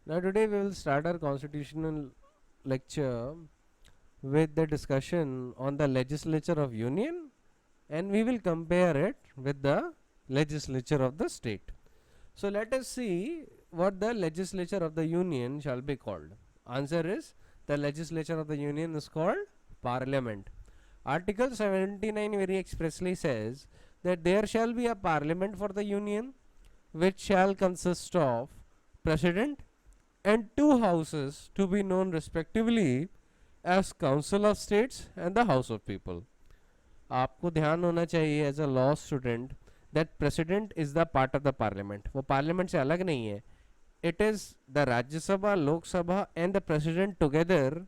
Now today we will start our constitutional lecture with the discussion on the legislature of union, and we will compare it with the legislature of the state. So let us see what the legislature of the union shall be called. Answer is, the legislature of the union is called parliament. Article 79 very expressly says that there shall be a parliament for the union, which shall consist of president and two houses, to be known respectively as council of states and the house of people. आपको ध्यान होना चाहिए as a law student that president is the part of the parliament. वो parliament से अलग नहीं है. It is the Rajya Sabha, Lok Sabha and the president together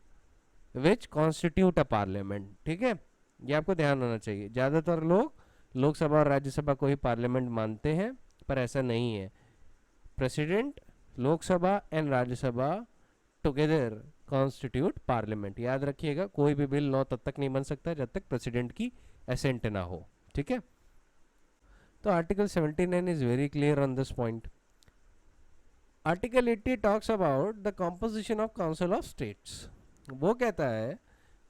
which constitute a parliament. ठीक है, ये आपको ध्यान होना चाहिए. ज़्यादातर लोग लोकसभा और राज्यसभा को ही पार्लियामेंट मानते हैं, पर ऐसा नहीं है. President, Lok Sabha and Rajya Sabha together constitute parliament. याद रखिएगा, कोई भी बिल लॉ तब तक नहीं बन सकता जब तक प्रेसिडेंट की एसेंट ना हो. ठीक है, तो article 79 is very clear on this point. Article 80 talks about the composition of council of states. वो कहता है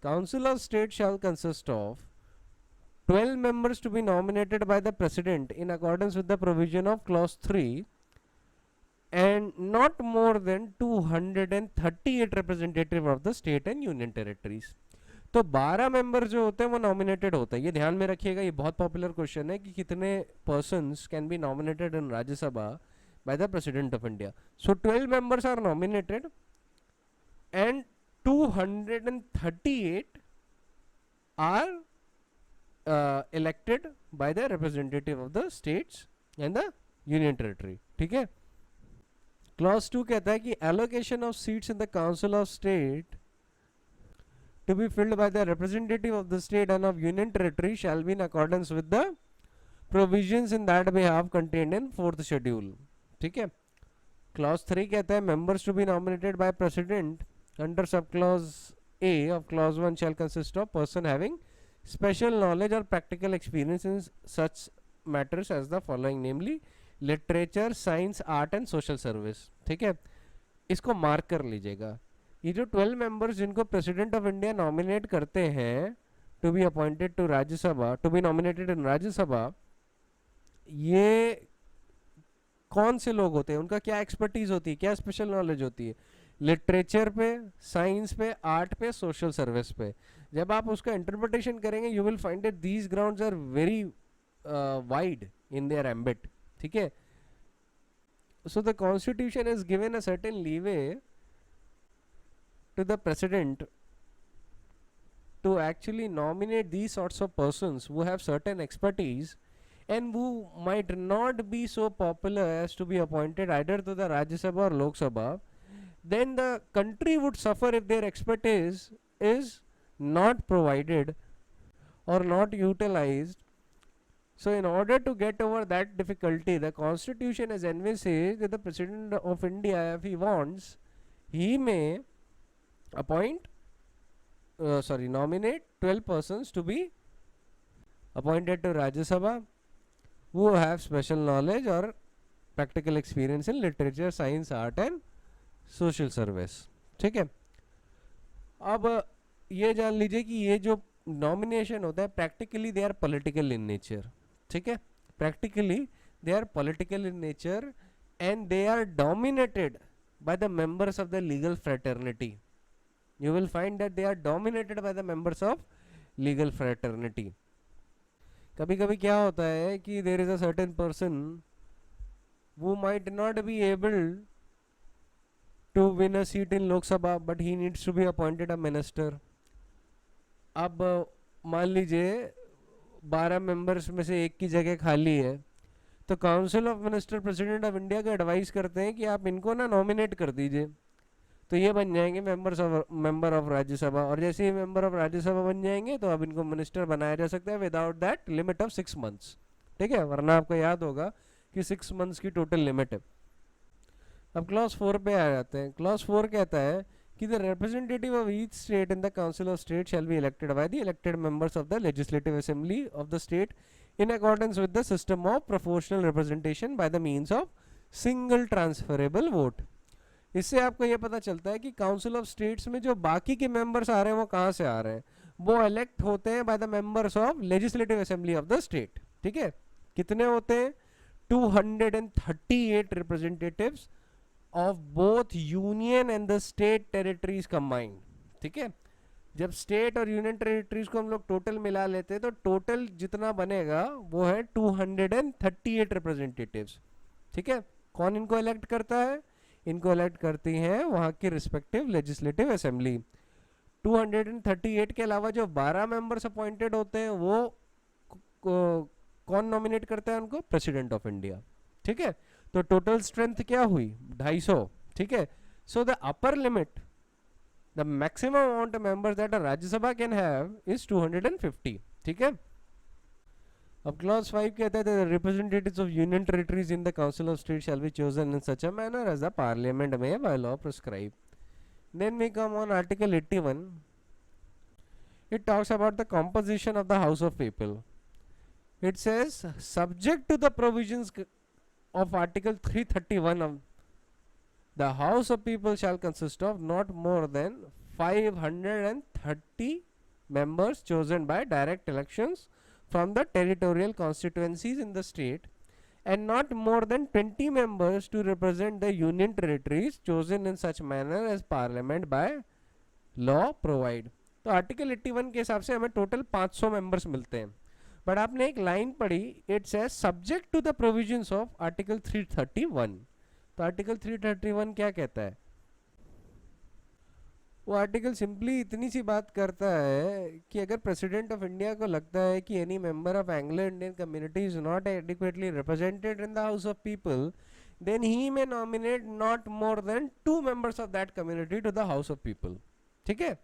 council of state shell consist of 12 members to be nominated by the president in accordance with the provision of clause 3 and not more than 238 representative of the state and union territories. तो 12 member जो होते हैं वो nominated होते हैं. ये ध्यान में रखिएगा, ये बहुत पॉपुलर क्वेश्चन है कि कितने persons can be nominated in Rajya Sabha by the president of India. So 12 members are nominated and 238 are elected by the representative of the states and the union territory. ठीक है, क्लॉज 2 कहता है कि allocation of seats in the council of state to be filled by the representative of the state and of union territory shall be in accordance with the provisions in that behalf contained in 4th schedule. ठीक है, clause 3 कहता है members to be nominated by president under subclause A of clause 1 shall consist of person having special knowledge or practical experience in such matters as the following, namely literature, science, art and social service. ठीक है, इसको mark कर लीजिएगा. ये जो 12 members जिनको president of India nominate करते हैं to be appointed to Rajya Sabha, to be nominated in Rajya Sabha, ये कौन से लोग होते हैं, उनका क्या एक्सपर्टीज होती है, क्या स्पेशल नॉलेज होती है? लिटरेचर पे, साइंस पे, आर्ट पे, सोशल सर्विस पे. जब आप उसका इंटरप्रिटेशन करेंगे you will find that these grounds are very wide in their ambit. ठीक है, so the constitution is given a certain leeway to the president to actually nominate these sorts of persons who have certain expertise and who might not be so popular as to be appointed either to the Rajya Sabha or Lok Sabha. Then the country would suffer if their expertise is not provided or not utilized. So in order to get over that difficulty, the constitution has envisaged that the president of India, if he wants, he may appoint nominate 12 persons to be appointed to Rajya Sabha who have special knowledge or practical experience in literature, science, art and social service. ठीक है, अब ये जान लीजिए कि ये जो nomination होता है practically they are political in nature. ठीक है, practically they are political in nature and they are dominated by the members of the legal fraternity. You will find that they are dominated by the members of legal fraternity. कभी कभी क्या होता है कि there is a certain person who might not be able to win a seat in Lok Sabha but he needs to be appointed a minister. अब मान लीजिए 12 members में से एक की जगह खाली है, तो council of minister president of India को एडवाइस करते हैं कि आप इनको ना नॉमिनेट कर दीजिए, तो ये बन जाएंगे मेंबर ऑफ राज्यसभा. और जैसे ही मेंबर ऑफ राज्यसभा बन जाएंगे तो अब इनको मिनिस्टर बनाया जा सकता है without that limit of 6 months. ठीक है, वरना आपको याद होगा कि 6 मंथ्स की टोटल लिमिट है. अब क्लॉज 4 पे आ जाते हैं. क्लॉज 4 कहता है कि the representative of each state in the council of state shall be elected by the elected members of the legislative assembly of the state in accordance with the system of proportional representation by the means of single transferable vote. इससे आपको ये पता चलता है कि council of states में जो बाकी के मेंबर्स आ रहे हैं वो कहाँ से आ रहे हैं, वो इलेक्ट होते हैं bye the members of legislative assembly of the state. ठीक है, कितने होते हैं, 238 representatives of both union and the state territories combined. ठीक है, जब स्टेट और यूनियन टेरिटरीज को हम लोग टोटल मिला लेते हैं तो टोटल जितना बनेगा वो है 238 रिप्रेजेंटेटिव्स। ठीक है, कौन इनको इलेक्ट करता है, इनको इलेक्ट करती हैं वहाँ की रिस्पेक्टिव लेजिस्लेटिव असेंबली। 238 के अलावा जो 12 मेंबर्स अपॉइंटेड होते हैं वो कौन नॉमिनेट करता है उनको, प्रेसिडेंट ऑफ इंडिया। ठीक है, तो टोटल स्ट्रेंथ क्या हुई, 250। ठीक है, so the upper limit, the maximum amount of members that राज्य सभा कैन हैव इज 250। ठीक है, अब क्लॉज 5 कहता है the representatives of union territories in the council of state shall be chosen in such a manner as the Parliament may by law prescribe. Then we come on article 81. It talks about the composition of the House of People. It says, subject to the provisions of Article 331 of the House of People shall consist of not more than 530 members chosen by direct elections from the territorial constituencies in the state and not more than 20 members to represent the union territories chosen in such manner as Parliament by law provide. तो article 81 के हिसाब से हमें total 500 members मिलते हैं, but आपने एक line पढ़ी, it says subject to the provisions of article 331। तो आर्टिकल 331 क्या कहता है, वो आर्टिकल सिंपली इतनी सी बात करता है कि अगर प्रेसिडेंट ऑफ इंडिया को लगता है कि any member of Anglo Indian community is not adequately represented in the house of people, then he may nominate not more than 2 members of that community to the house of people. ठीक है,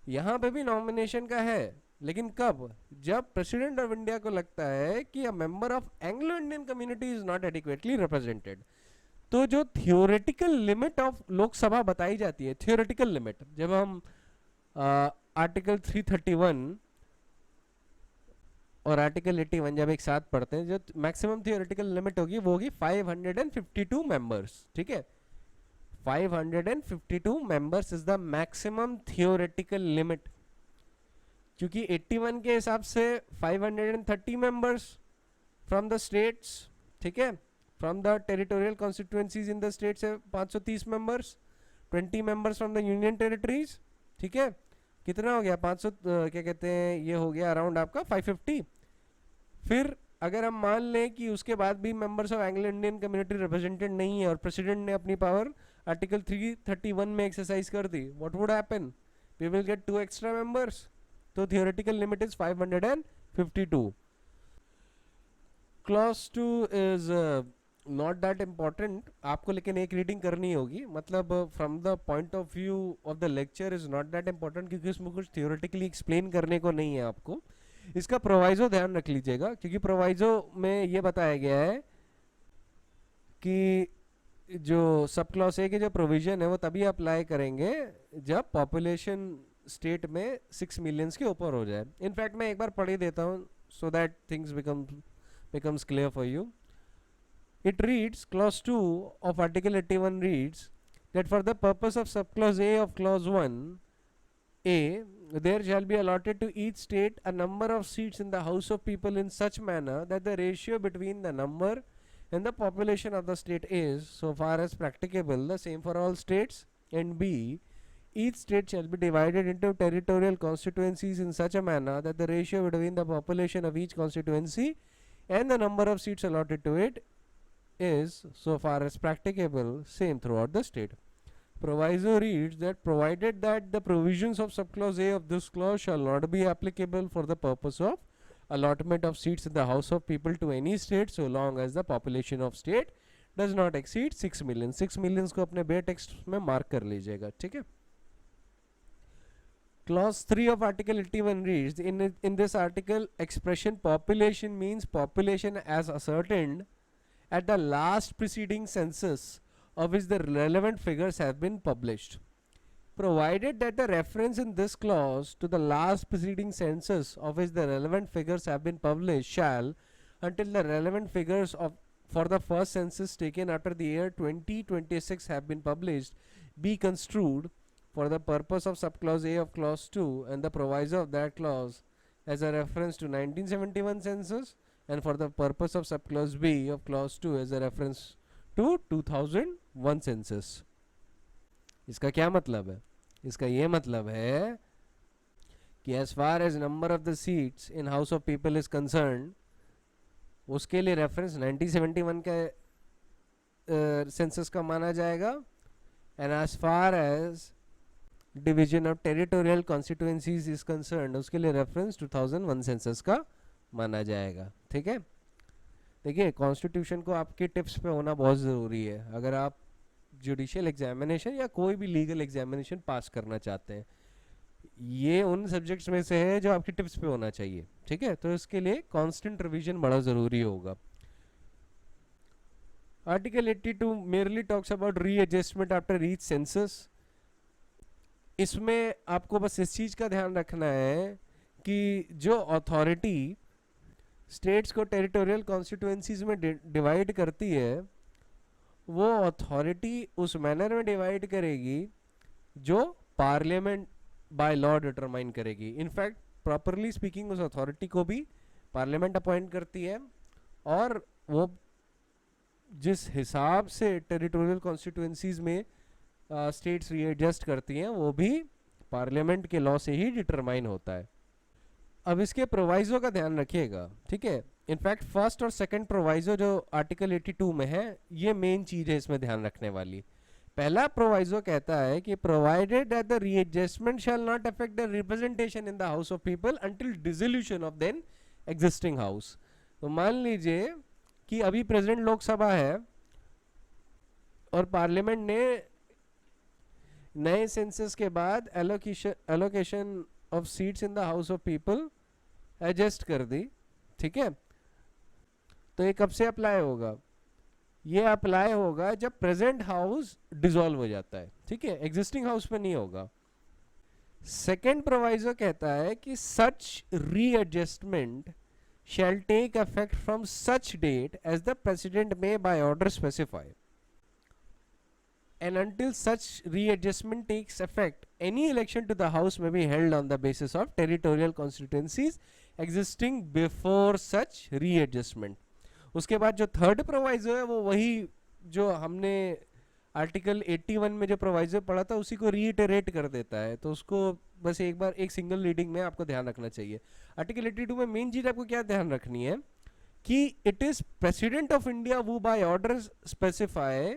यहाँ पे भी nomination का है, लेकिन कब, जब प्रेसिडेंट ऑफ इंडिया को लगता है कि a member of Anglo Indian community is not adequately represented. तो जो थियोरेटिकल लिमिट ऑफ लोकसभा बताई जाती है, थियोरेटिकल लिमिट, जब हम आर्टिकल 331 और आर्टिकल 81 जब एक साथ पढ़ते हैं, जो मैक्सिमम थियोरेटिकल लिमिट होगी वो होगी 552 मेंबर्स। ठीक है, 552 members is the maximum theoretical limit, क्योंकि 81 के हिसाब से 530 members from the states, ठीक है, from the territorial constituencies in the states है 530 members, 20 members from the union territories। ठीक है, कितना हो गया 500, क्या कहते हैं, ये हो गया अराउंड आपका 550। फिर अगर हम मान लें कि उसके बाद भी members of Anglo Indian community represented नहीं है और प्रेसिडेंट ने अपनी पावर आर्टिकल 331 में एक्सरसाइज कर दी, what would happen, we will get 2 extra members. तो theoretical limit is 552। Clause 2 is not that important आपको, लेकिन एक रीडिंग करनी होगी, मतलब from the point of view of the lecture is not that important, क्योंकि इसमें कुछ थियोरेटिकली एक्सप्लेन करने को नहीं है आपको। इसका प्रोवाइजो ध्यान रख लीजिएगा, क्योंकि प्रोवाइजो में ये बताया गया है कि जो सब क्लॉज ए के जो प्रोविजन है वो तभी अप्लाई करेंगे जब पॉपुलेशन स्टेट में 6 मिलियंस के ऊपर हो जाए। इनफैक्ट मैं एक बार पढ़ ही देता हूँ so that things becomes clear for you. It reads, clause 2 of article 81 reads that for the purpose of subclause A of clause 1A, there shall be allotted to each state a number of seats in the House of People in such manner that the ratio between the number and the population of the state is, so far as practicable, the same for all states. And B, each state shall be divided into territorial constituencies in such a manner that the ratio between the population of each constituency and the number of seats allotted to it is, so far as practicable, same throughout the state. Proviso reads that provided that the provisions of subclause A of this clause shall not be applicable for the purpose of allotment of seats in the House of People to any state so long as the population of state does not exceed 6 million. 6 millions को अपने बे text में mark कर लीजिएगा। ठीक है, Clause 3 of Article 81 reads, in this article, expression population means population as ascertained at the last preceding census of which the relevant figures have been published. Provided that the reference in this clause to the last preceding census of which the relevant figures have been published shall, until the relevant figures for the first census taken after the year 2026 have been published be construed for the purpose of subclause A of clause 2 and the proviso of that clause as a reference to 1971 census, and for the purpose of subclause B of clause 2 as a reference to 2001 census. इसका क्या मतलब है? इसका ये मतलब है कि as far as number of the seats in House of People is concerned, उसके लिए रेफरेंस 1971 का सेंसस का माना जाएगा, and as far as division of territorial constituencies is concern उसके लिए रेफरेंस 2001 सेंसस का माना जाएगा. ठीक है, देखिए कॉन्स्टिट्यूशन को आपके टिप्स पे होना बहुत ज़रूरी है अगर आप जुडिशियल एग्जामिनेशन या कोई भी लीगल एग्जामिनेशन पास करना चाहते हैं. ये उन सब्जेक्ट्स में से है जो आपकी टिप्स पे होना चाहिए. ठीक है, तो इसके लिए कांस्टेंट रिवीजन बड़ा ज़रूरी होगा. Article 82 merely talks about readjustment after each census. इसमें आपको बस इस चीज़ का ध्यान रखना है कि जो अथॉरिटी स्टेट्स को टेरिटोरियल कॉन्स्टिट्यूएंसीज में डिवाइड करती है वो अथॉरिटी उस मैनर में डिवाइड करेगी जो पार्लियामेंट बाय लॉ डिटरमाइन करेगी. इनफैक्ट प्रॉपरली स्पीकिंग उस अथॉरिटी को भी पार्लियामेंट अपॉइंट करती है और वो जिस हिसाब से टेरिटोरियल कॉन्स्टिट्यूएंसीज में स्टेट्स रीएडजस्ट करती हैं वो भी पार्लियामेंट के लॉ से ही डिटरमाइन होता है. अब इसके प्रोवाइजो का ध्यान रखिएगा. ठीक है, इनफैक्ट फर्स्ट और सेकंड प्रोवाइजो जो आर्टिकल 82 में है ये मेन चीज है इसमें ध्यान रखने वाली. पहला प्रोवाइजो कहता है कि provided that the readjustment shall not affect the representation in the house of people until dissolution of then existing house. तो मान लीजिए कि अभी प्रेजेंट लोकसभा है और पार्लियामेंट ने नए सेंसस के बाद allocation of seats in the house of people adjust कर दी. ठीक है, तो ये कब से अप्लाई होगा? ये अप्लाई होगा जब प्रेजेंट हाउस डिसॉल्व हो जाता है. ठीक है, एग्जिस्टिंग हाउस पे नहीं होगा. सेकेंड प्रोवाइजो कहता है कि सच readjustment shall take effect from such date as the president may by order specify, and until such readjustment takes effect any election to the house may be held on the basis of territorial constituencies existing before such readjustment. उसके बाद जो third proviso है वो वही जो हमने article 81 में जो प्रोवाइजो पढ़ा था उसी को रीइटरेट कर देता है. तो उसको बस एक बार एक सिंगल रीडिंग में आपको ध्यान रखना चाहिए. आर्टिकल 82 में मेन चीज आपको क्या ध्यान रखनी है कि it is president of India वो बाय ऑर्डर स्पेसिफाई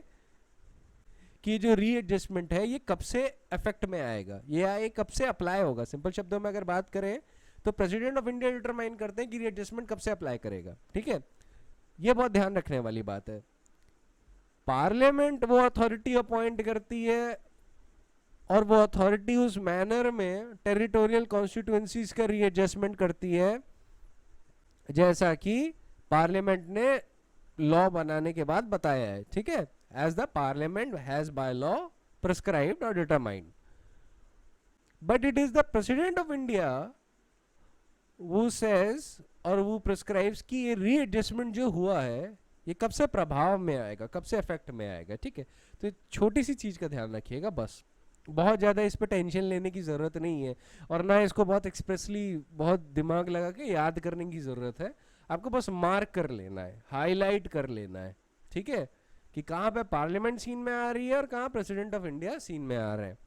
कि जो रीएडजस्टमेंट है ये कब से इफेक्ट में आएगा, ये कब से अप्लाई होगा. सिंपल शब्दों में अगर बात करें तो प्रेसिडेंट ऑफ इंडिया डिटरमाइन करते हैं कि रीएडजस्टमेंट कब से अप्लाई करेगा. ठीक है, ये बहुत ध्यान रखने वाली बात है. पार्लियामेंट वो अथॉरिटी अपॉइंट करती है और वो अथॉरिटी उस मैनर में टेरिटोरियल कॉन्स्टिट्यूएंसीज का रीएडजस्टमेंट करती है जैसा कि पार्लियामेंट ने लॉ बनाने के बाद बताया है. ठीक है, as the Parliament has by law prescribed or determined. But it is the president of India वो सेज और वो प्रिस्क्राइब्स कि ये रीएडजस्टमेंट जो हुआ है ये कब से प्रभाव में आएगा, कब से इफेक्ट में आएगा. ठीक है, तो छोटी सी चीज का ध्यान रखिएगा. बस बहुत ज़्यादा इस पर टेंशन लेने की ज़रूरत नहीं है और ना इसको बहुत एक्सप्रेसली बहुत दिमाग लगा के याद करने की ज़रूरत है. आपको बस मार्क कर लेना है, हाईलाइट कर लेना है. ठीक है, कि कहाँ पे पार्लियामेंट सीन में आ रही है और कहाँ प्रेसिडेंट ऑफ इंडिया सीन में आ रहे हैं.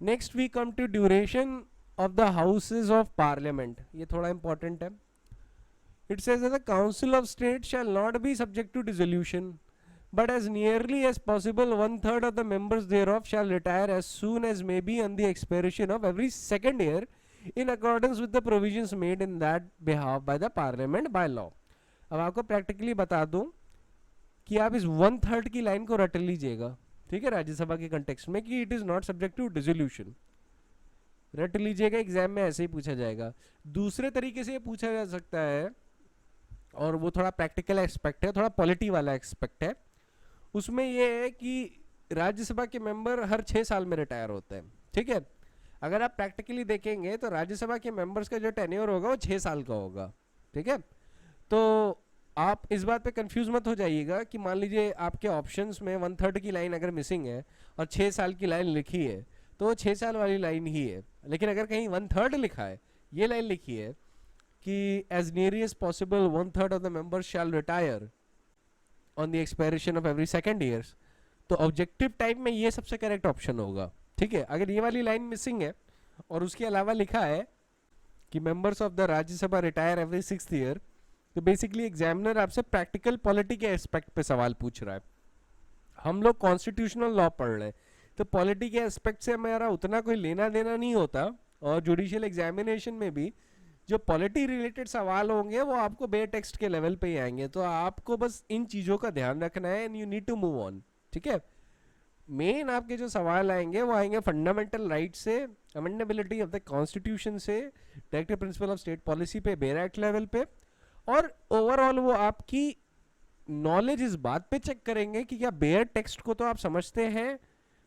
Next we come to duration of the houses of parliament. ये थोड़ा इंपॉर्टेंट है. It says that the council of state shall not be subject to dissolution but as nearly as possible 1/3 of the members thereof shall retire as soon as may be on the expiration of every second year in accordance with the provisions made in that behalf by the parliament by law. अब आपको practically बता दूं कि आप इस 1/3 की line को रट लीजिएगा. ठीक है, राज्यसभा के कंटेक्स्ट में कि it is not subject to dissolution. रट लीजिएगा, एग्जाम में ऐसे ही पूछा जाएगा. दूसरे तरीके से ये पूछा जा सकता है और वो थोड़ा प्रैक्टिकल एस्पेक्ट है, थोड़ा पॉलिटी वाला एस्पेक्ट है. उसमें ये है कि राज्यसभा के मेंबर हर 6 साल में रिटायर होते हैं. ठीक है, अगर आप प्रैक्टिकली देखेंगे तो राज्यसभा के मेंबर्स का जो टेन्योर होगा वो 6 साल का होगा. ठीक है, तो आप इस बात पे कंफ्यूज मत हो जाइएगा कि मान लीजिए आपके ऑप्शंस में 1/3 की लाइन अगर मिसिंग है और 6 साल की लाइन लिखी है तो वो 6 साल वाली लाइन ही है, लेकिन अगर कहीं 1/3 लिखा है, ये लाइन लिखी है कि as nearly as possible 1/3 of the members shall retire on the expiration of every second years, तो ऑब्जेक्टिव टाइप में ये सबसे करेक्ट ऑप्शन होगा। ठीक है, अगर ये वाली लाइन मिसिंग है और उसके अलावा लिखा है कि members of the Rajya Sabha retire every 6th year, तो बेसिकली एग्जामिनर आपसे प्रैक्टिकल पॉलिटी के एस्पेक्ट पे सवाल पूछ रहा है। हम लोग कॉन्स्टिट्यूशनल लॉ पढ़ रहे हैं, तो पॉलिटी के एस्पेक्ट से हमारा उतना कोई लेना देना नहीं होता, और जुडिशियल एग्जामिनेशन में भी जो पॉलिटी रिलेटेड सवाल होंगे वो आपको बे टेक्स्ट के लेवल पे ही आएंगे, तो आपको बस इन चीज़ों का ध्यान रखना है and you need to move on. ठीक है, मेन आपके जो सवाल आएंगे वो आएंगे फंडामेंटल राइट से, अमेंडेबिलिटी ऑफ द कॉन्स्टिट्यूशन से, directive principle of state policy पे, बेयर एक्ट लेवल पे, और ओवरऑल वो आपकी नॉलेज इस बात पे चेक करेंगे कि क्या बेयर टेक्स्ट को तो आप समझते हैं,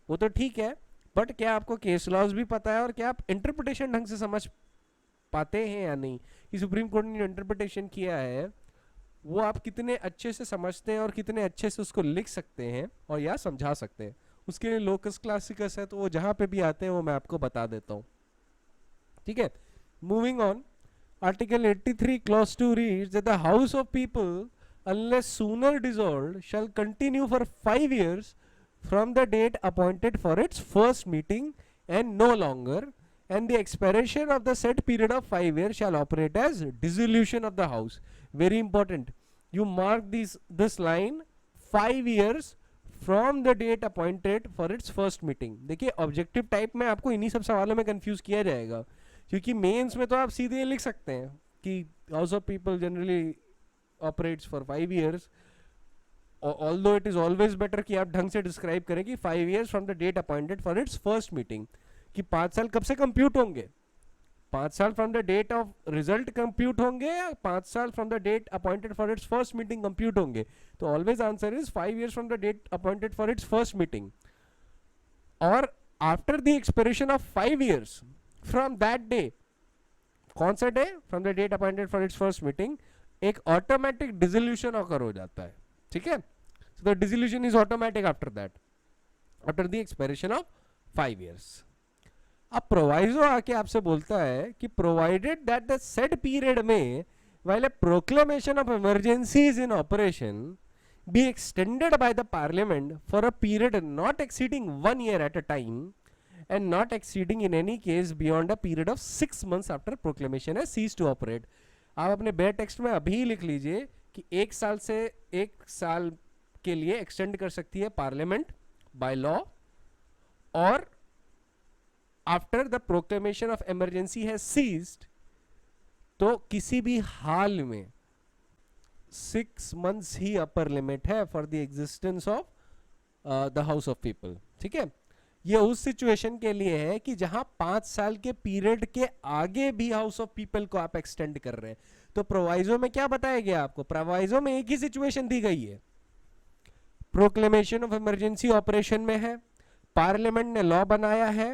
वो तो ठीक है, बट क्या आपको केस लॉज भी पता है और क्या आप इंटरप्रिटेशन ढंग से समझ पाते हैं या नहीं, कि सुप्रीम कोर्ट ने जो इंटरप्रिटेशन किया है वो आप कितने अच्छे से समझते हैं और कितने अच्छे से उसको लिख सकते हैं और या समझा सकते हैं। उसके लिए लोकस क्लासिकस है, तो वो जहाँ पे भी आते हैं वो मैं आपको बता देता हूँ। ठीक है, moving on, Article 83 clause 2 reads that the House of People, unless sooner dissolved, shall continue for 5 years from the date appointed for its first meeting and no longer, and the expiration of the said period of 5 years shall operate as dissolution of the House. Very important. You mark this line, 5 years from the date appointed for its first meeting. देखिए objective type में आपको इन्हीं सब सवालों में confuse किया जाएगा, क्योंकि मेंस में तो आप सीधे लिख सकते हैं कि house of people generally operates for 5 years, although it is always better कि आप ढंग से डिस्क्राइब करें कि 5 years from the date appointed for its first meeting, कि 5 साल कब से कंप्यूट होंगे, 5 साल from the date of result compute होंगे या 5 साल from the date appointed for its first meeting compute होंगे। तो always answer is 5 years from the date appointed for its first meeting, और after the expiration of 5 years from that day, कौन सा day, from the date appointed for its first meeting, एक automatic dissolution occur हो जाता है। ठीक है, so the dissolution is automatic after that, after the expiration of 5 years। अब proviso आके आपसे बोलता है कि provided that the said period may while a proclamation of emergency is in operation be extended by the parliament for a period not exceeding 1 year at a time and not exceeding in any case beyond a period of 6 months after proclamation has ceased to operate। आप अपने bear text में अभी लिख लीजिए कि 1 साल से 1 साल के लिए एक्सटेंड कर सकती है पार्लियामेंट बाय लॉ, और after the proclamation of emergency has ceased, तो किसी भी हाल में 6 months ही अपर लिमिट है for the existence of the house of people. ठीक है, ये उस सिचुएशन के लिए है कि जहां 5 साल के पीरियड के आगे भी हाउस ऑफ पीपल को आप एक्सटेंड कर रहे हैं। तो प्रोवाइजो में क्या बताया गया आपको, प्रोवाइजो में एक ही सिचुएशन दी गई है, प्रोक्लेमेशन ऑफ इमरजेंसी ऑपरेशन में है, पार्लियामेंट ने लॉ बनाया है,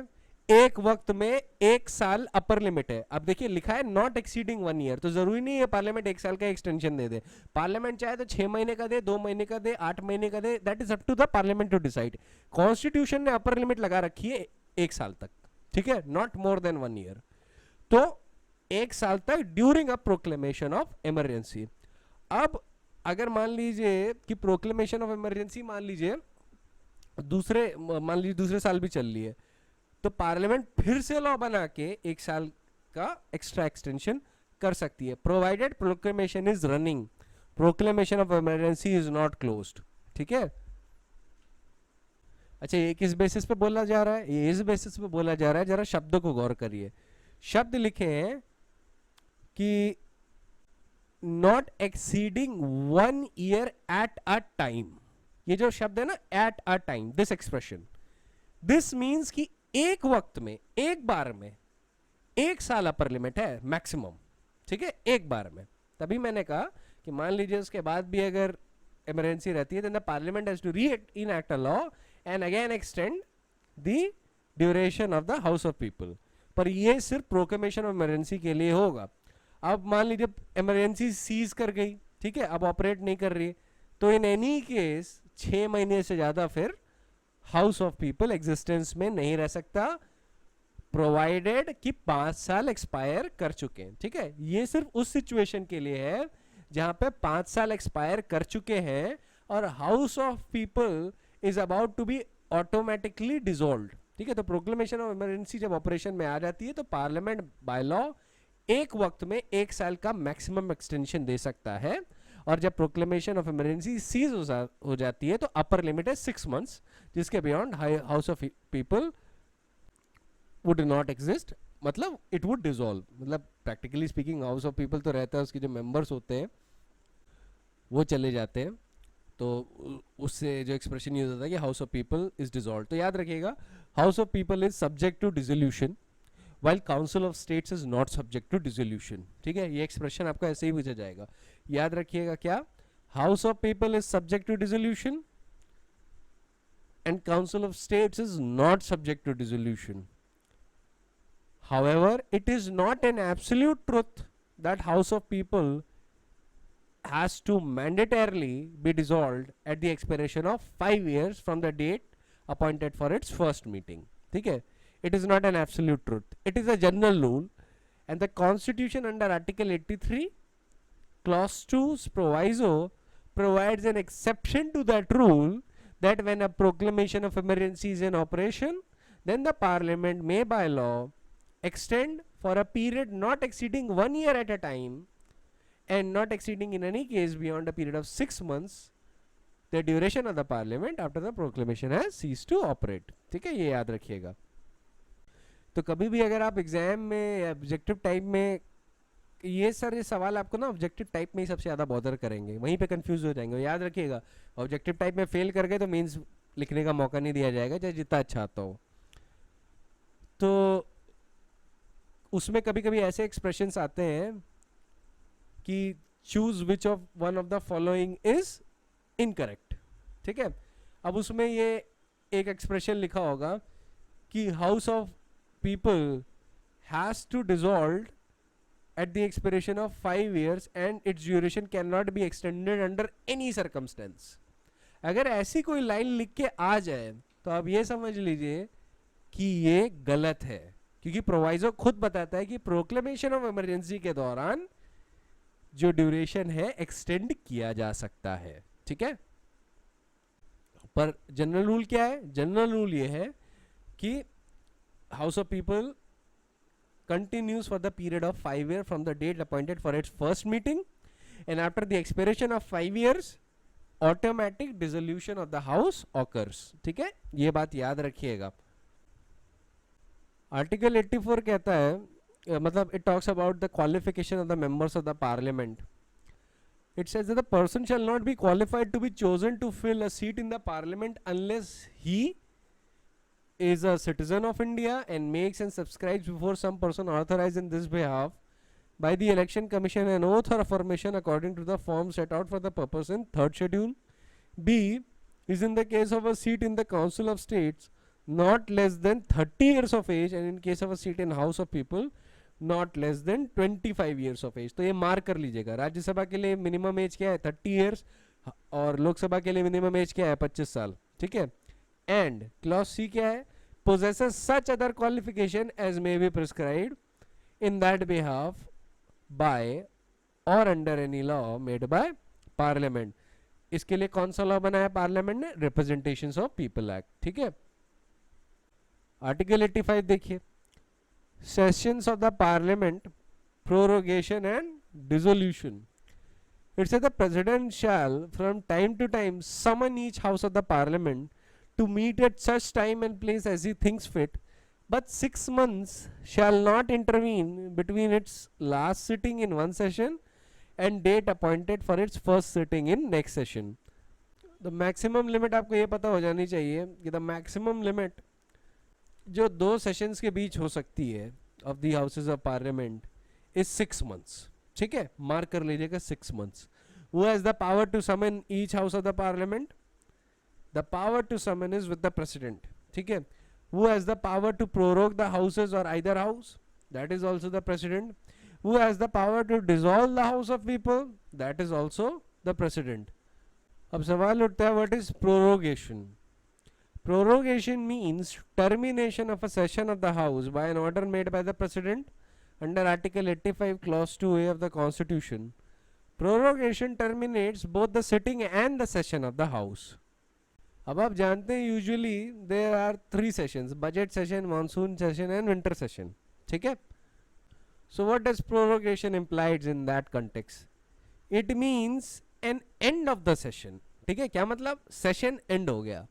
एक वक्त में 1 साल अपर लिमिट है। अब देखिए लिखा है नॉट एक्सीडिंग 1 year, तो जरूरी नहीं है पार्लियामेंट 1 साल का एक्सटेंशन दे दे, पार्लियामेंट चाहे तो 6 महीने का दे, 2 महीने का दे, 8 महीने का दे, that is up to the Parliament to decide. Constitution ने अपर लिमिट लगा रखी है 1 साल तक, ठीक है, नॉट मोर देन 1 year, तो 1 साल तक during a proclamation of emergency. अब अगर मान लीजिए कि प्रोक्लेमेशन ऑफ इमरजेंसी मान लीजिए दूसरे साल भी चल रही है, तो पार्लियामेंट फिर से लॉ बना के 1 साल का एक्स्ट्रा एक्सटेंशन कर सकती है, provided proclamation is running, proclamation of emergency is not closed. ठीक है, अच्छा ये किस बेसिस पे बोला जा रहा है, ये इस बेसिस पे बोला जा रहा है, जरा शब्दों को गौर करिए। शब्द लिखे हैं कि not exceeding 1 year at a time, ये जो शब्द है ना at a time, this expression, this means कि एक वक्त में, एक बार में 1 साल अपर लिमिट है मैक्सिमम। ठीक है, एक बार में, तभी मैंने कहा कि मान लीजिए उसके बाद भी अगर इमरजेंसी रहती है, then the parliament has to re-enact a law and again extend the duration of the house of people। पर ये सिर्फ प्रोक्लेमेशन ऑफ इमरजेंसी के लिए होगा। अब मान लीजिए इमरजेंसी सीज कर गई, ठीक है, अब ऑपरेट नहीं कर रही, तो इन एनी केस 6 महीने से ज्यादा फिर हाउस ऑफ पीपल एग्जिस्टेंस में नहीं रह सकता, प्रोवाइडेड कि 5 साल एक्सपायर कर चुके हैं। ठीक है, ये सिर्फ उस सिचुएशन के लिए है जहां पे 5 साल एक्सपायर कर चुके हैं और house of people is about to be automatically dissolved. ठीक है, तो प्रोक्लेमेशन ऑफ इमरजेंसी जब ऑपरेशन में आ जाती है तो पार्लियामेंट बाय लॉ एक वक्त में 1 साल का मैक्सिमम एक्सटेंशन दे सकता है, और जब प्रोक्लेमेशन ऑफ इमरजेंसी सीज हो जाती है तो अपर लिमिट है 6 मंथ्स, जिसके beyond house of people would not exist, मतलब इट वुड डिसॉल्व। मतलब practically speaking house of people तो रहता है, उसके जो मेंबर्स होते हैं वो चले जाते हैं, तो उससे जो एक्सप्रेशन यूज होता है कि house of people is dissolve. तो याद रखिएगा, house of people is subject to dissolution while council of states is not subject to dissolution। ठीक है, ये एक्सप्रेशन आपको ऐसे ही पूछा जाएगा, याद रखिएगा क्या, house of people is subject to dissolution and council of states is not subject to dissolution. However, it is not an absolute truth that house of people has to mandatorily be dissolved at the expiration of 5 years from the date appointed for its first meeting। ठीक है, it is not an absolute truth, it is a general rule, and the constitution under article 83 clause 2's proviso provides an exception to that rule, that when a proclamation of emergency is in operation, then the parliament may by law extend for a period not exceeding 1 year at a time and not exceeding in any case beyond a period of 6 months the duration of the parliament after the proclamation has ceased to operate। ठीक है, ये याद रखिएगा। तो कभी भी अगर आप एग्जाम में ऑब्जेक्टिव टाइप में ये सवाल आपको ना ऑब्जेक्टिव टाइप में ही सबसे ज़्यादा बॉदर करेंगे, वहीं पे कंफ्यूज हो जाएंगे। याद रखिएगा, ऑब्जेक्टिव टाइप में फेल कर गए तो मींस लिखने का मौका नहीं दिया जाएगा, चाहे जितना अच्छा आता हो। तो उसमें कभी कभी ऐसे एक्सप्रेशंस आते हैं कि choose which of one of the following is incorrect. ठीक है, अब उसमें ये एक एक्सप्रेशन लिखा होगा कि house of people has to dissolve at the expiration of 5 years and its duration cannot be extended under any circumstance। अगर ऐसी कोई लाइन लिख के आ जाए तो आप ये समझ लीजिए कि ये गलत है, क्योंकि प्रोवाइजो खुद बताता है कि प्रोक्लेमेशन ऑफ इमरजेंसी के दौरान जो ड्यूरेशन है एक्सटेंड किया जा सकता है। ठीक है, पर जनरल रूल क्या है, जनरल रूल ये है कि House of People continues for the period of 5 years from the date appointed for its first meeting, and after the expiration of 5 years automatic dissolution of the house occurs। ठीक है, ये बात याद रखिएगा। Article 84 कहता है, मतलब it talks about the qualification of the members of the parliament। It says that the person shall not be qualified to be chosen to fill a seat in the parliament unless he is a citizen of India and makes and subscribes before some person authorized in this behalf by the election commission an oath or affirmation according to the form set out for the purpose in third schedule। B is in the case of a seat in the council of states not less than 30 years of age, and in case of a seat in house of people not less than 25 years of age। तो ये mark कर लीजिएगा, राज्यसभा के लिए minimum age क्या है 30 years और लोकसभा के लिए मिनिमम एज क्या है 25 साल। ठीक है, एंड क्लॉज सी क्या है, possesses such other qualification as may be prescribed in that behalf by or under any law made by parliament। इसके लिए कौन सा लॉ बनाया पार्लियामेंट ने, रिप्रेजेंटेशंस ऑफ पीपल एक्ट। ठीक है, आर्टिकल 85 देखिए, sessions of the parliament, prorogation and dissolution. It says the president shall from time to time summon each house of the parliament to meet at such time and place as he thinks fit, but 6 months shall not intervene between its last sitting in one session and date appointed for its first sitting in next session। The maximum limit आपको ये पता हो जानी चाहिए कि the maximum limit जो 2 sessions के बीच हो सकती है of the houses of parliament is 6 months। ठीक है, मार्क कर लीजिएगा 6 months। Who has the power to summon each house of the parliament? The power to summon is with the president। ठीक है, who has the power to prorogue the houses or either house? That is also the president। Who has the power to dissolve the House of People? That is also the President. अब सवाल उठता है, what is prorogation? Prorogation means termination of a session of the House by an order made by the President under Article 85 Clause 2A of the Constitution. Prorogation terminates both the sitting and the session of the House. अब आप जानते हैं usually there are 3 sessions, budget session, monsoon session and winter session. ठीक है. So what does prorogation implies in that context? It means an end of the session. ठीक है. क्या मतलब? सेशन एंड हो गया.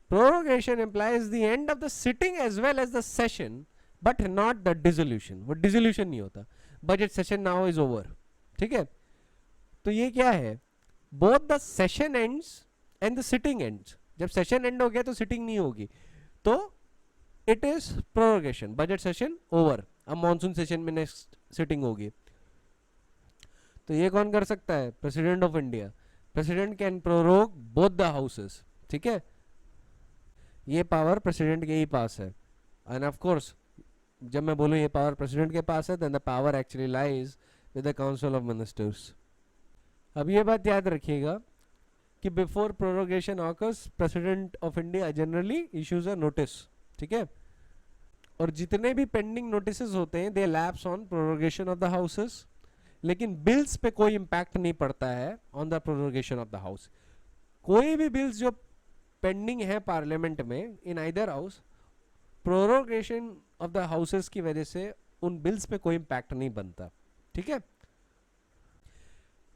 Prorogation implies the end of the sitting as well as the session, but not the dissolution. वो dissolution नहीं होता. Budget session now is over. ठीक है. तो ये क्या है? Both the session ends and the sitting ends. जब सेशन एंड हो गया तो सिटिंग नहीं होगी, तो it is prorogation. Budget session over, अब मॉनसून सेशन में नेक्स्ट सिटिंग होगी. तो ये कौन कर सकता है? President of India. President can prorogue both the houses. ठीक है. ये पावर प्रेसिडेंट के ही पास है. एंड ऑफ कोर्स जब मैं बोलूँ ये पावर प्रेसिडेंट के पास है, then the power actually lies with the council of ministers. अब ये बात याद रखिएगा कि before prorogation occurs, president of India generally issues a notice. ठीक है. और जितने भी पेंडिंग नोटिसेस होते हैं they lapse on prorogation of the houses. लेकिन बिल्स पे कोई इम्पैक्ट नहीं पड़ता है on the prorogation of the house. कोई भी बिल्स जो पेंडिंग है पार्लियामेंट में in either house, prorogation of the houses की वजह से उन बिल्स पे कोई इम्पैक्ट नहीं बनता. ठीक है.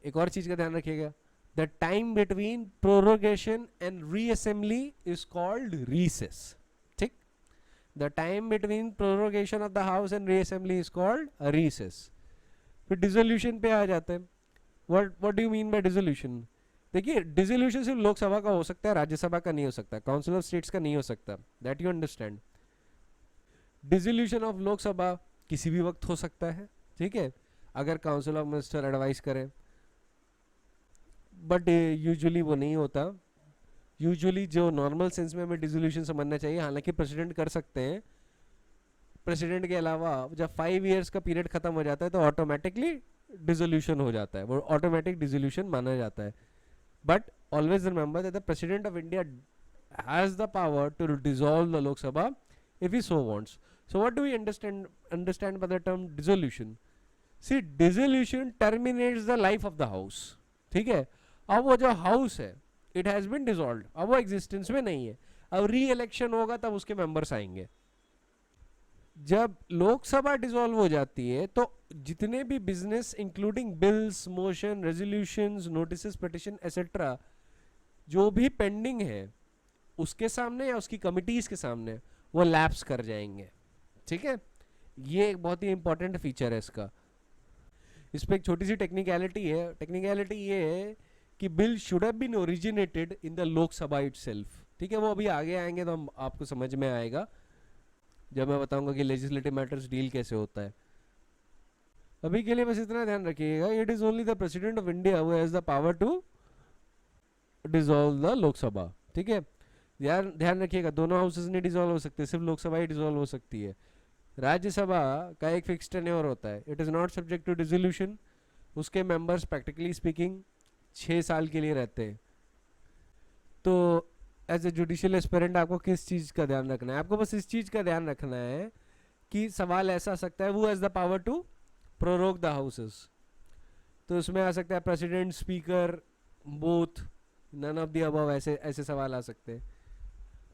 एक और चीज का ध्यान रखिएगा, the time between prorogation and reassembly is called recess. ठीक. The time between prorogation of the house and reassembly is called recess. फिर डिसोल्यूशन पे आ जाते हैं. What do you mean by dissolution? देखिए, डिसोल्यूशन सिर्फ लोकसभा का हो सकता है, राज्यसभा का नहीं हो सकता, काउंसिल ऑफ स्टेट्स का नहीं हो सकता. That you understand. Dissolution of Lok Sabha किसी भी वक्त हो सकता है. ठीक है. अगर काउंसिल ऑफ मिनिस्टर एडवाइस करें, बट यूजुअली वो नहीं होता. यूजुअली जो नॉर्मल सेंस में हमें डिसोल्यूशन समझना चाहिए, हालांकि प्रेसिडेंट कर सकते हैं. प्रेसिडेंट के अलावा जब 5 इयर्स का पीरियड खत्म हो जाता है तो ऑटोमेटिकली डिसोल्यूशन हो जाता है, वो ऑटोमेटिक डिसोल्यूशन माना जाता है. But always remember that the president of India has the power to dissolve the Lok Sabha if he so wants. So what do we understand by the term dissolution? See, dissolution terminates the life of the house. ठीक है. अब वो जो house है, it has been dissolved, अब वो existence में नहीं है. अब री इलेक्शन होगा तब उसके मेंबर्स आएंगे. जब लोकसभा डिसॉल्व हो जाती है तो जितने भी business including bills, motion, resolutions, notices, petition etcetera जो भी पेंडिंग है उसके सामने या उसकी कमिटीज के सामने वो लैप्स कर जाएंगे. ठीक है. ये एक बहुत ही इंपॉर्टेंट फीचर है इसका. इस पर एक छोटी सी टेक्निकलिटी है. टेक्निकलिटी ये है कि bill should have been originated in the Lok Sabha itself. ठीक है. वो अभी आगे आएंगे तो हम आपको समझ में आएगा जब मैं बताऊंगा कि लेजिस्लेटिव मैटर्स डील कैसे होता है. अभी के लिए बस इतना ध्यान रखिएगा, it is only the president of India who has the power to dissolve the Lok Sabha. ठीक है. ध्यान रखिएगा, दोनों हाउसेस नहीं डिसॉल्व हो सकते, सिर्फ लोकसभा ही डिसॉल्व हो सकती है. राज्यसभा का एक फिक्स टेन्योर होता है, it is not subject to dissolution. उसके मेंबर्स प्रैक्टिकली स्पीकिंग 6 साल के लिए रहते हैं. तो एज ए जुडिशियल एस्पिरेंट आपको किस चीज का ध्यान रखना है? आपको बस इस चीज का ध्यान रखना है कि सवाल ऐसा आ सकता है, who has the power to prorogue the houses. तो उसमें आ सकता है president, speaker, both, none of the above, ऐसे सवाल आ सकते हैं.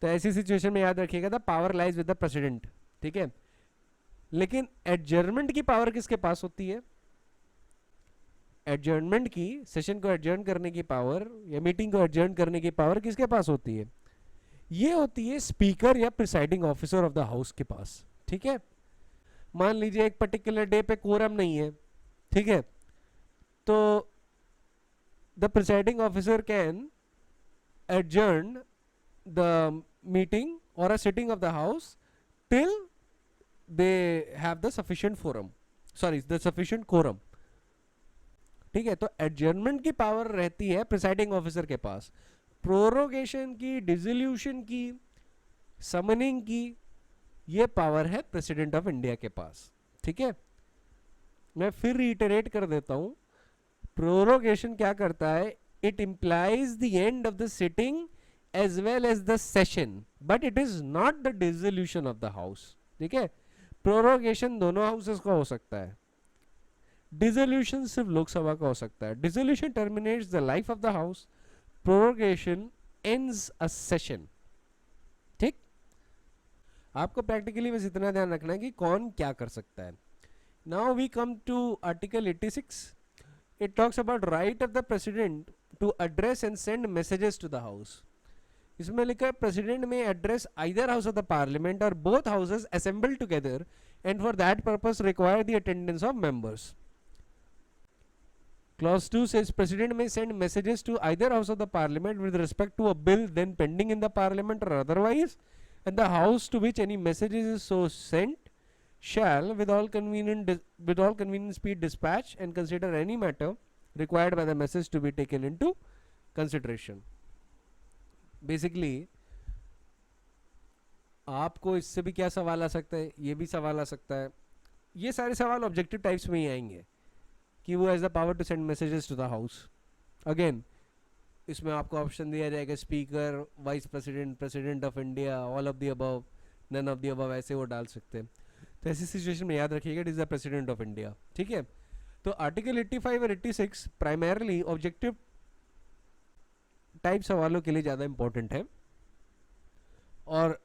तो ऐसी सिचुएशन में याद रखिएगा the power lies with the president. ठीक है. लेकिन एडजर्नमेंट की पावर किसके पास होती है? एडजर्नमेंट की, सेशन को एडजर्न करने की पावर या मीटिंग को एडजर्न करने की पावर किसके पास होती है? ये होती है स्पीकर या presiding officer of the house के पास. ठीक है. मान लीजिए एक पर्टिकुलर डे पे कोरम नहीं है. ठीक है. तो the presiding officer can adjourn the meeting or a sitting of the house till they have the sufficient forum, sorry the sufficient quorum. ठीक है. तो एडजर्नमेंट की पावर रहती है प्रिसाइडिंग ऑफिसर के पास. प्रोरोगेशन की, डिसोल्यूशन की, समनिंग की, ये पावर है प्रेसिडेंट ऑफ इंडिया के पास. ठीक है. मैं फिर रिइटरेट कर देता हूँ, प्रोरोगेशन क्या करता है, it implies the end of the sitting as well as the session, but it is not the dissolution of the house. ठीक है, प्रोरोगेशन दोनों हाउसेस का हो सकता है, डिसोल्यूशन सिर्फ लोकसभा का हो सकता है। Dissolution terminates the life of the house, prorogation ends a session. ठीक, आपको प्रैक्टिकली बस इतना ध्यान रखना है कि कौन क्या कर सकता है। Now we come to article 86। It talks about right of the president to address and send messages to the house. इसमें लिखा है president may address either house of the Parliament or both houses assemble together and for that purpose require the attendance of members. Clause 2 says President may send messages to either house of the parliament with respect to a bill then pending in the parliament or otherwise, and the house to which any messages is so sent shall with all convenient speed dispatch and consider any matter required by the message to be taken into consideration. Basically आपको इससे भी क्या सवाल आ सकता है, ये भी सवाल आ सकता है, ये सारे सवाल ऑब्जेक्टिव टाइप्स में ही आएंगे कि वो has the power to send messages to the house. Again इसमें आपको ऑप्शन दिया जाएगा speaker, vice president, president of India, all of the above, none of the above, ऐसे वो डाल सकते हैं। तो ऐसी सिचुएशन में याद रखिएगा it is the president of India. ठीक है, तो आर्टिकल 85 और 86 प्राइमरली ऑब्जेक्टिव टाइप सवालों के लिए ज़्यादा इंपॉर्टेंट है और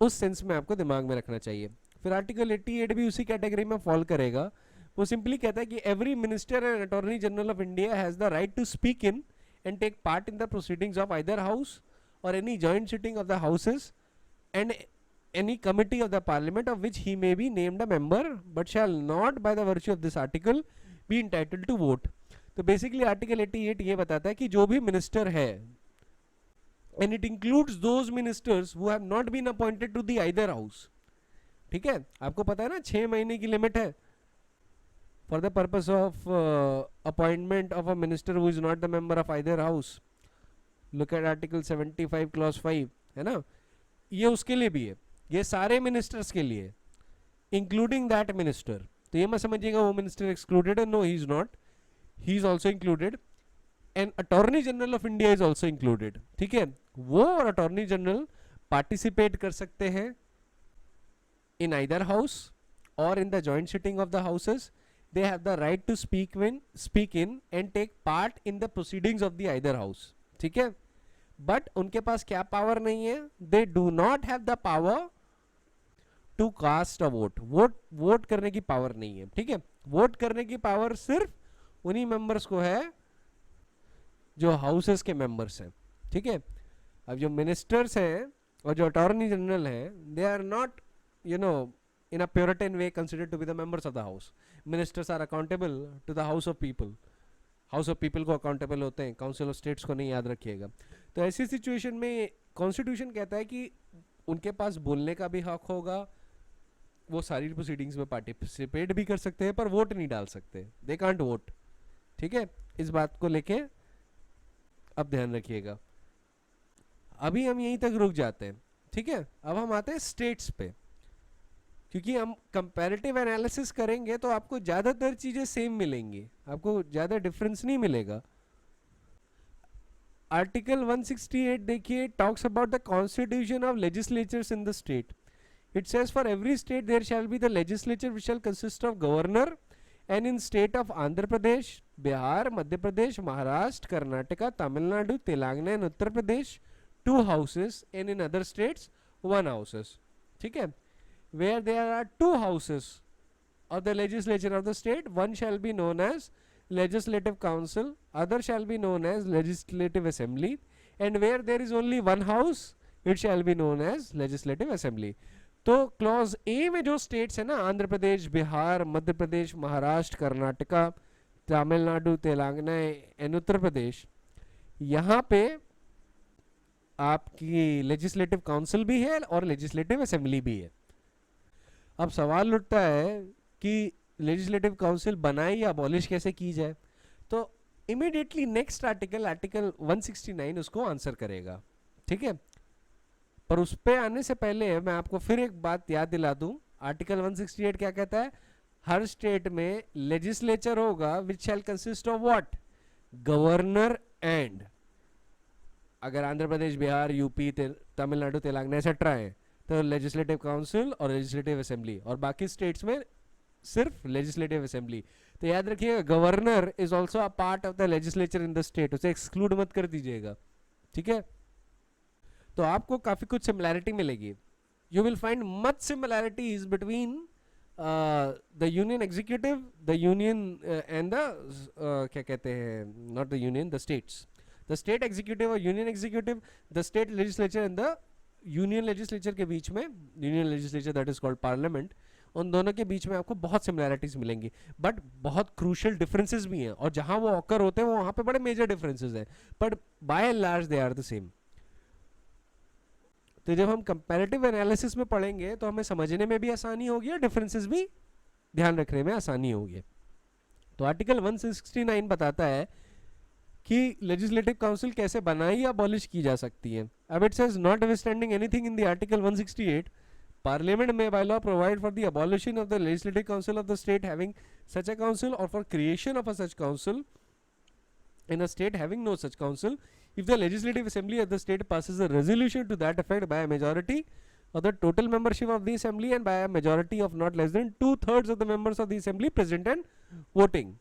उस सेंस में आपको दिमाग में रखना चाहिए। फिर आर्टिकल 88 भी उसी कैटेगरी में फॉल करेगा। वो सिंपली कहता है कि every minister and attorney general of India has the right to speak in and take part in the proceedings of either house or any joint sitting of the houses and any committee of the parliament of which he may be named a member but shall not by the virtue of this article be entitled to vote। तो basically article 88 ये बताता है कि जो भी minister है and it includes those ministers who have not been appointed to the either house। ठीक है, आपको पता है ना 6 महीने की लिमिट है for the purpose of appointment of a minister who is not the member of either house। look at article 75 clause 5, है ना, ये उसके लिए भी है, ये सारे मिनिस्टर्स के लिए इंक्लूडिंग दैट मिनिस्टर। तो ये मत समझिएगा वो मिनिस्टर एक्सक्लूडेड है, no he is not, he is also included and attorney general of India is also included. ठीक है, वो और अटॉर्नी जनरल पार्टिसिपेट कर सकते हैं इन आइदर हाउस और in the joint sitting of the houses. They have the right to speak in and take part in the proceedings of the either house. ठीक है, बट उनके पास क्या पावर नहीं है, they do not have the power to cast a vote. Vote करने की power नहीं है। ठीक है, वोट करने की पावर सिर्फ उन्हीं मेंबर्स को है जो हाउसेस के मेंबर्स हैं। ठीक है, अब जो मिनिस्टर्स हैं और जो अटॉर्नी जनरल हैं, they are not you know in a Puritan way considered to be the members of the house। Ministers are accountable to the house of people। House of people को accountable होते हैं, council of states को नहीं, याद रखिएगा। तो ऐसी situation में कॉन्स्टिट्यूशन कहता है कि उनके पास बोलने का भी हक होगा, वो सारी प्रोसीडिंग्स में पार्टिसिपेट भी कर सकते हैं पर वोट नहीं डाल सकते, दे कांट वोट। ठीक है, इस बात को लेके अब ध्यान रखिएगा। अभी हम यहीं तक रुक जाते हैं। ठीक है, अब हम आते हैं स्टेट्स पे, क्योंकि हम कंपैरेटिव एनालिसिस करेंगे तो आपको ज़्यादातर चीज़ें सेम मिलेंगी, आपको ज़्यादा डिफरेंस नहीं मिलेगा। आर्टिकल 168 देखिए, talks about the constitution of legislatures in the state. It says for every state there shall be the legislature which shall consist of governor and in state of Andhra Pradesh, Bihar, Madhya Pradesh, Maharashtra, Karnataka, Tamil Nadu, Telangana and Uttar Pradesh 2 houses and in other states 1 houses। ठीक है, where there are 2 houses of the legislature of the state, one shall be known as legislative council, other shall be known as legislative assembly, and where there is only 1 house it shall be known as legislative assembly। तो clause A में जो states है ना, Andhra Pradesh, Bihar, Madhya Pradesh, Maharashtra, Karnataka, Tamil Nadu, Telangana and Uttar प्रदेश, यहाँ पे आपकी legislative council भी है और लेजिस्लेटिव असेंबली भी है। अब सवाल उठता है कि लेजिस्लेटिव काउंसिल बनाए या अबॉलिश कैसे की जाए, तो इमीडिएटली नेक्स्ट आर्टिकल 169 उसको आंसर करेगा। ठीक है, पर उस पे आने से पहले मैं आपको फिर एक बात याद दिला दूं। आर्टिकल 168 क्या कहता है, हर स्टेट में लेजिस्लेचर होगा which shall consist of what, governor and, अगर आंध्र प्रदेश, बिहार, यूपी, तमिलनाडु, तेलंगाना एक्सेट्रा है तो लेजिस्लेटिव काउंसिल और लेजिस्लेटिव असेंबली, और बाकी स्टेट्स में सिर्फ लेजिस्लेटिव असेंबली। तो याद रखिएगा governor is also a part of the legislature in the state, उसे एक्सक्लूड मत कर दीजिएगा, ठीक है। तो आपको काफी कुछ सिमिलैरिटी मिलेगी, you will find much similarities between the union executive, the union and the क्या कहते हैं, not the union, the states, the state executive और union executive, the state legislature and the union legislature के बीच में, union legislature that is called Parliament, उन दोनों के बीच में आपको बहुत सिमिलैरिटीज मिलेंगी, बट बहुत क्रूशियल डिफरेंसेस भी हैं, और जहां वो ऑकर होते हैं वो वहां पे बड़े मेजर डिफरेंसेस हैं, but by and large they are the same. तो जब हम कंपैरेटिव एनालिसिस में पढ़ेंगे तो हमें समझने में भी आसानी होगी और डिफरेंसेस भी ध्यान रखने में आसानी होगी। तो आर्टिकल 169 बताता है कि लेजिस्लेटिव काउंसिल कैसे बनाई या अबॉलिश की जा सकती है। अब it says notwithstanding anything in the article 168, Parliament may by law provide for the abolition of the legislative council of the state having such a council, or for creation of a such council in a state having no such council, if the legislative assembly of the state passes a resolution to that effect by a majority of the total membership of the assembly and by a majority of not less than 2/3 of the members of the assembly present and voting।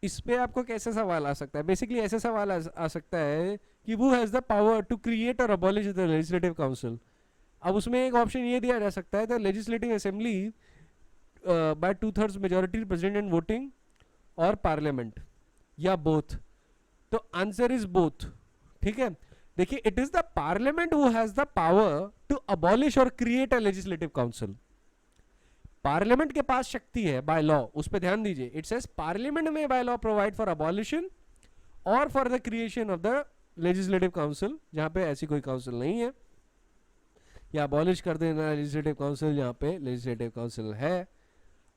इस पे आपको कैसे सवाल आ सकता है, basically ऐसे सवाल आ सकता है कि who has the power to create or abolish the legislative council। अब उसमें एक ऑप्शन ये दिया जा सकता है the legislative assembly by 2/3 majority present and voting, और पार्लियामेंट, या बोथ। तो आंसर इज बोथ, ठीक है। देखिए it is the Parliament who has the power to abolish or create a legislative council. Parliament के पास शक्ति है बाय लॉ, उस पर ध्यान दीजिए, it says Parliament may by law provide for abolition or for the creation of the legislative council, जहां पे ऐसी कोई काउंसिल नहीं है, या अबॉलिश कर देना लेजिस्लेटिव काउंसिल जहां पे लेजिस्लेटिव काउंसिल है,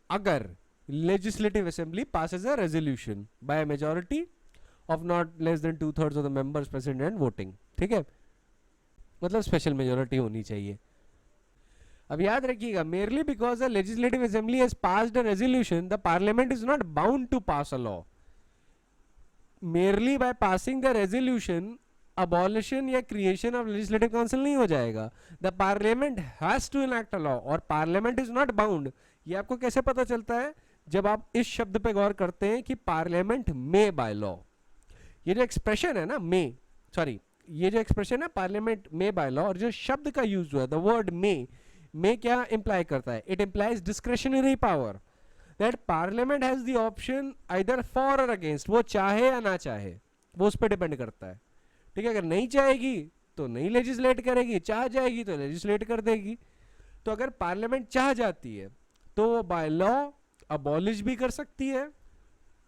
अगर legislative assembly passes a resolution by majority of not less than 2/3 of the members present and voting, ठीक है, मतलब स्पेशल मेजॉरिटी होनी चाहिए। अब याद रखिएगा, merely because the legislative assembly has passed a resolution, the parliament is not bound to pass a law। merely by passing the resolution abolition या creation of legislative council नहीं हो जाएगा, the parliament has to enact a law, और parliament is not bound। ये आपको कैसे पता चलता है, जब आप इस शब्द पे गौर करते हैं कि पार्लियामेंट में बाय लॉ, ये जो एक्सप्रेशन है ना में, सॉरी ये जो एक्सप्रेशन है पार्लियामेंट में बाय लॉ, और जो शब्द का यूज हुआ द वर्ड में क्या इंप्लाई करता है, it implies discretionary power, that parliament has the option either for और अगेंस्ट, वो चाहे या ना चाहे, वो उस पर डिपेंड करता है, ठीक है। अगर नहीं चाहेगी तो नहीं लेजिस्लेट करेगी, चाह जाएगी तो लेजिस्लेट कर देगी। तो अगर पार्लियामेंट चाह जाती है तो वो बाय लॉ अबॉलिश भी कर सकती है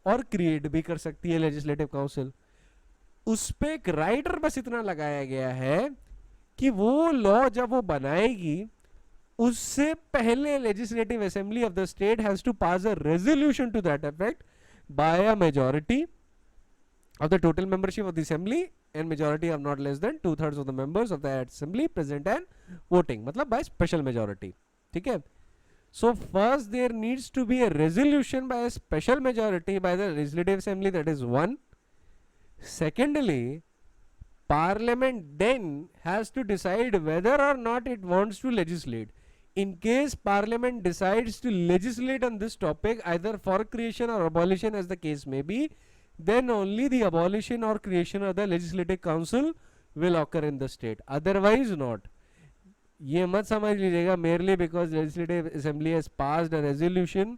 और क्रिएट भी कर सकती है लेजिस्लेटिव काउंसिल। उस पे एक राइटर बस इतना लगाया गया है कि वो लॉ जब वो बनाएगी उससे पहले legislative assembly of the state has to pass a resolution to that effect by a majority of the total membership of the assembly and majority of not less than 2/3 of the members of the assembly present and voting, मतलब by special majority, ठीक है। So first there needs to be a resolution by a special majority by the legislative assembly, that is one. Secondly, parliament then has to decide whether or not it wants to legislate. In case parliament decides to legislate on this topic either for creation or abolition as the case may be, then only the abolition or creation of the legislative council will occur in the state, otherwise not। ये मत समझ लीजिएगा merely because legislative assembly has passed a resolution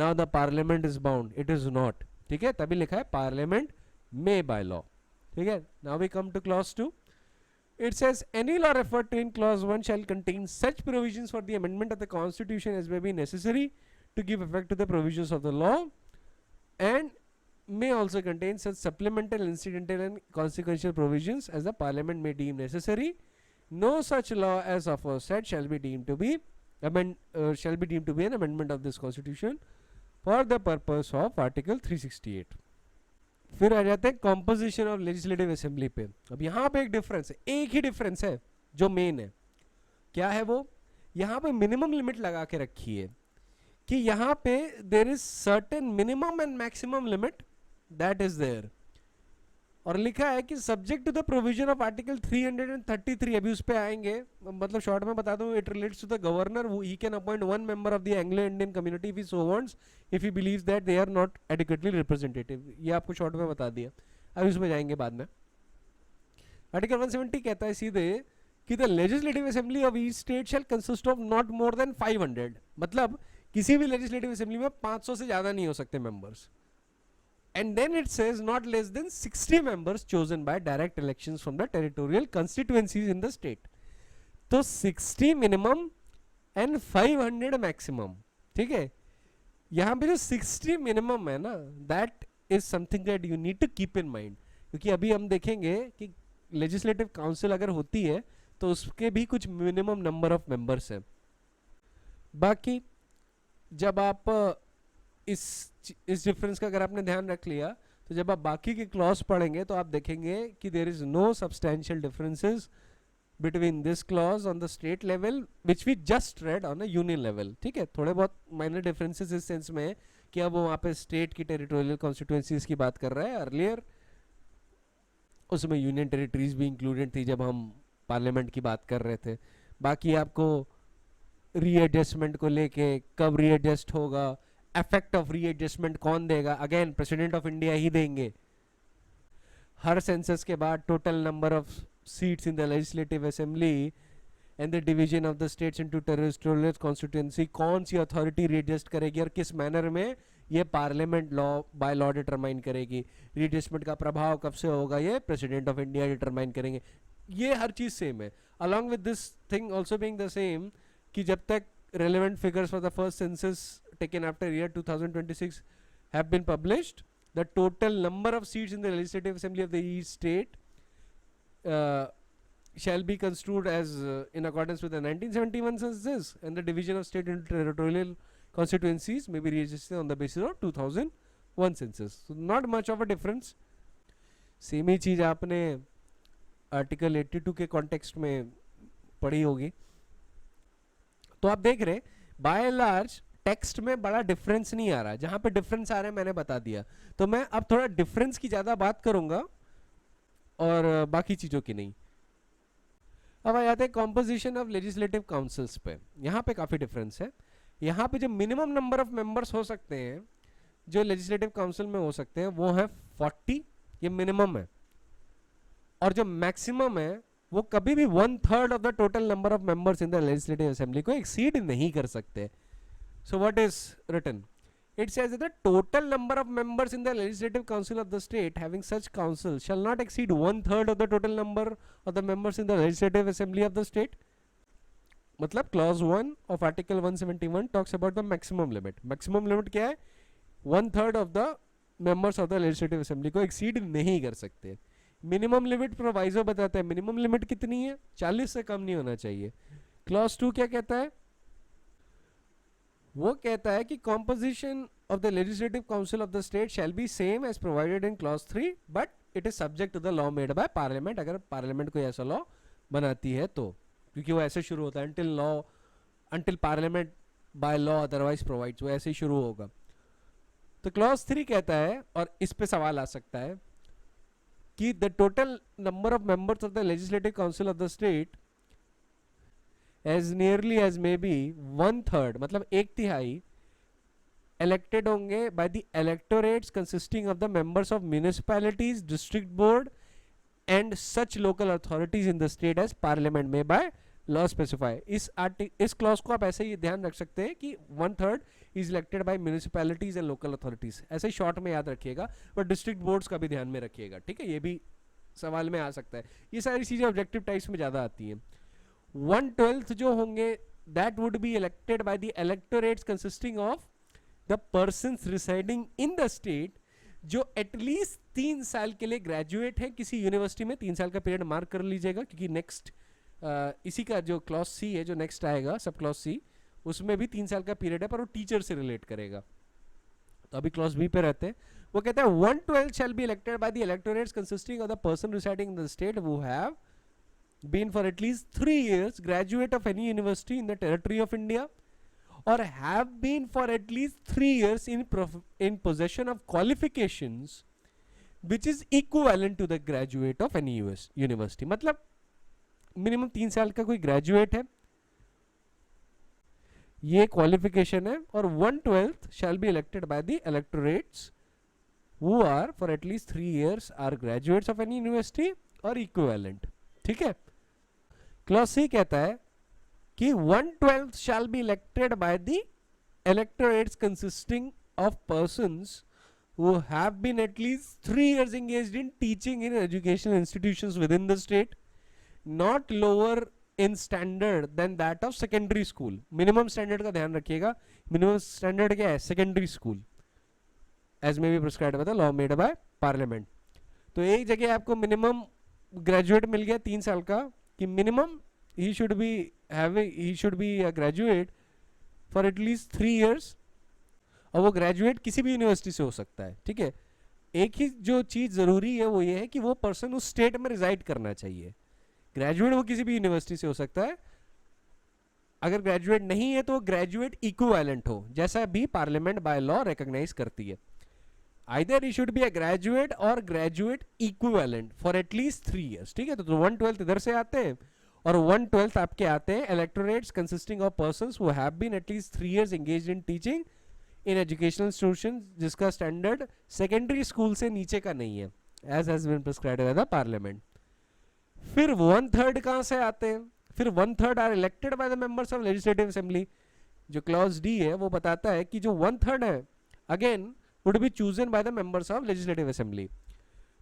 now the parliament is bound, it is not, ठीक है। तभी लिखा है parliament may by law, ठीक है। now we come to clause 2, it says any law referred to in clause 1 shall contain such provisions for the amendment of the constitution as may be necessary to give effect to the provisions of the law, and may also contain such supplemental, incidental and consequential provisions as the parliament may deem necessary. No such law as aforesaid shall be deemed to be an amendment of this constitution for the purpose of article 368। फिर आ जाते हैं composition of legislative assembly पे। अब यहाँ पे एक difference है, एक ही डिफरेंस है जो मेन है। क्या है वो? यहाँ पे मिनिमम लिमिट लगा के रखी है कि यहाँ पे there is certain minimum and maximum limit that is there, और लिखा है कि subject to the provision of article 333, अभी उस पे आएंगे, मतलब शॉर्ट में बता दूं, it relates to the governor, he can appoint one member of the Anglo Indian community if he so wants, if he believes that they are not adequately representative. ये आपको शॉर्ट में बता दिया, अभी उसमें जाएंगे बाद में। आर्टिकल 170 कहता है सीधे कि the legislative assembly of each state shall consist of not more then 500, मतलब किसी भी लेजिस्लेटिव असेंबली में 500 से ज्यादा नहीं हो सकते members. And then it says not less than 60 members chosen by direct elections from the territorial constituencies in the state. तो 60 minimum and 500 maximum, ठीक है। यहाँ पे जो 60 minimum है ना, that is something that you need to keep in mind, क्योंकि अभी हम देखेंगे कि legislative council अगर होती है तो उसके भी कुछ minimum number of members हैं। बाकी जब आप इस डिफरेंस का अगर आपने ध्यान रख लिया, तो जब आप बाकी के क्लॉज पढ़ेंगे तो आप देखेंगे कि there is no substantial differences between this clause on the state level which we just read on a union level, ठीक है। थोड़े बहुत माइनर डिफरेंसेस इस सेंस में कि अब वो वहाँ पे स्टेट की टेरिटोरियल कॉन्स्टिट्यूएंसीज की बात कर रहा है, अर्लियर उसमें यूनियन टेरिटरीज भी इंक्लूडेड थी जब हम पार्लियामेंट की बात कर रहे थे। बाकी आपको रीएडजस्टमेंट को लेके कब रीएडजस्ट होगा, इफेक्ट ऑफ रीएडजस्टमेंट कौन देगा, अगेन प्रेसिडेंट ऑफ इंडिया ही देंगे। हर सेंसस के बाद total number of seats in the legislative assembly and the division of the states into territorial constituency, कौन सी अथॉरिटी रीएडजस्ट करेगी और किस मैनर में, ये parliament law by law determine करेगी। रीएडजस्टमेंट का प्रभाव कब से होगा, ये प्रेसिडेंट ऑफ इंडिया डिटरमाइन करेंगे। ये हर चीज सेम है। Along with this thing also being the same कि जब तक relevant figures for the first census taken after year 2026 have been published, the total number of seats in the legislative assembly of the each state shall be construed as in accordance with the 1971 census, and the division of state into territorial constituencies may be registered on the basis of 2001 census. So not much of a difference. Same ही चीज आपने article 82 के context में पढ़ी होगी। तो आप देख रहे बाय एंड लार्ज टेक्स्ट में बड़ा डिफरेंस नहीं आ रहा, जहां पे डिफरेंस आ रहा है मैंने बता दिया। तो मैं अब थोड़ा डिफरेंस की ज्यादा बात करूंगा और बाकी चीजों की नहीं। अब आ जाते हैं कॉम्पोजिशन ऑफ लेजिस्लेटिव काउंसिल्स पे। यहाँ पे काफी डिफरेंस है। यहाँ पे जो मिनिमम नंबर ऑफ मेंबर्स हो सकते हैं जो लेजिस्लेटिव काउंसिल में हो सकते हैं वो है 40, ये मिनिमम है, और जो मैक्सिमम है वो कभी भी 1/3 of the total number of members in the legislative assembly को एक्सीड नहीं कर सकते। So what is written, it says that the total number of members in the legislative council of the state having such council shall not exceed 1/3 of the total number of the members in the legislative assembly of the state. मतलब clause 1 of article 171 talks about the maximum limit. Maximum limit क्या है, 1/3 of the members of the legislative assembly को exceed नहीं कर सकते। Minimum limit proviso बताता है, minimum limit कितनी है, 40 से कम नहीं होना चाहिए। क्लॉज 2 क्या कहता है, वो कहता है कि composition of the legislative council of the state shall be same as provided in clause 3 but it is subject to the law made by parliament. अगर पार्लियामेंट कोई ऐसा लॉ बनाती है तो, क्योंकि वो ऐसे शुरू होता है until parliament by law otherwise provides, वो ऐसे ही शुरू होगा। तो क्लॉज 3 कहता है, और इस पे सवाल आ सकता है कि the total number of members of the legislative council of the state as nearly as may be 1/3, मतलब 1/3 elected होंगे by the electorates consisting of the members of municipalities, district board and such local authorities in the state as parliament may by law specify। इस clause को आप ऐसे ही ध्यान रख सकते हैं कि 1/3 is elected by municipalities and local authorities, ऐसे ही शॉर्ट में याद रखिएगा, पर डिस्ट्रिक्ट बोर्ड्स का भी ध्यान में रखिएगा, ठीक है। ये भी सवाल में आ सकता है, ये सारी चीजें ऑब्जेक्टिव टाइप्स में ज्यादा आती हैं। 1/12 जो होंगे that would be elected by the electorates consisting of the persons residing in the state जो एटलीस्ट 3 साल के लिए ग्रेजुएट है किसी यूनिवर्सिटी में। 3 साल का पीरियड मार्क कर लीजिएगा, क्योंकि नेक्स्ट इसी का जो क्लॉज सी है, जो नेक्स्ट आएगा सब क्लॉज सी, उसमें भी 3 साल का पीरियड है, पर वो टीचर से रिलेट करेगा। तो अभी क्लॉज बी पे रहते हैं। वो कहता है 1/12 shall be elected by the electorates consisting of the person residing in the state who have been for at least 3 years graduate of any university in the territory of India or have been for at least 3 years in possession of qualifications which is equivalent to the graduate of any university. मतलब minimum 3 साल का कोई graduate है, ये qualification है, और 1/12 shall be elected by the electorates who are for at least 3 years are graduates of any university or equivalent. ठीक है. क्लॉज सी कहता है कि 1/12 shall be elected by the electorates consisting of persons who have been at least 3 years engaged in teaching in educational institutions within the state, not lower in standard than that of secondary school. Minimum standard का ध्यान रखिएगा. Minimum standard क्या है? Secondary school, as may be prescribed by the law made by parliament. तो एक जगह आपको minimum graduate मिल गया 3 साल का, कि minimum he should be a graduate for at least 3 years, और वो ग्रेजुएट किसी भी यूनिवर्सिटी से हो सकता है. ठीक है. एक ही जो चीज जरूरी है वो ये है कि वो पर्सन उस स्टेट में रिजाइड करना चाहिए. ग्रेजुएट वो किसी भी यूनिवर्सिटी से हो सकता है. अगर ग्रेजुएट नहीं है तो ग्रेजुएट इक्विवेलेंट हो, जैसा भी पार्लियामेंट बाय लॉ रिकॉग्नाइज करती है. Either he should be a graduate or graduate equivalent for at least 3 years. ठीक है. तो 1/12 इधर से आते हैं, और 1/12 आपके आते हैं electorates consisting of persons who have been at least 3 years engaged in teaching in educational institutions जिसका स्टैंडर्ड सेकेंडरी स्कूल से नीचे का नहीं है, as has been prescribed by the parliament. फिर 1/3 कहां से आते हैं? फिर 1/3 are elected by the members of legislative assembly. जो क्लॉज डी है वो बताता है कि जो 1/3 है again would be chosen by the members of legislative assembly.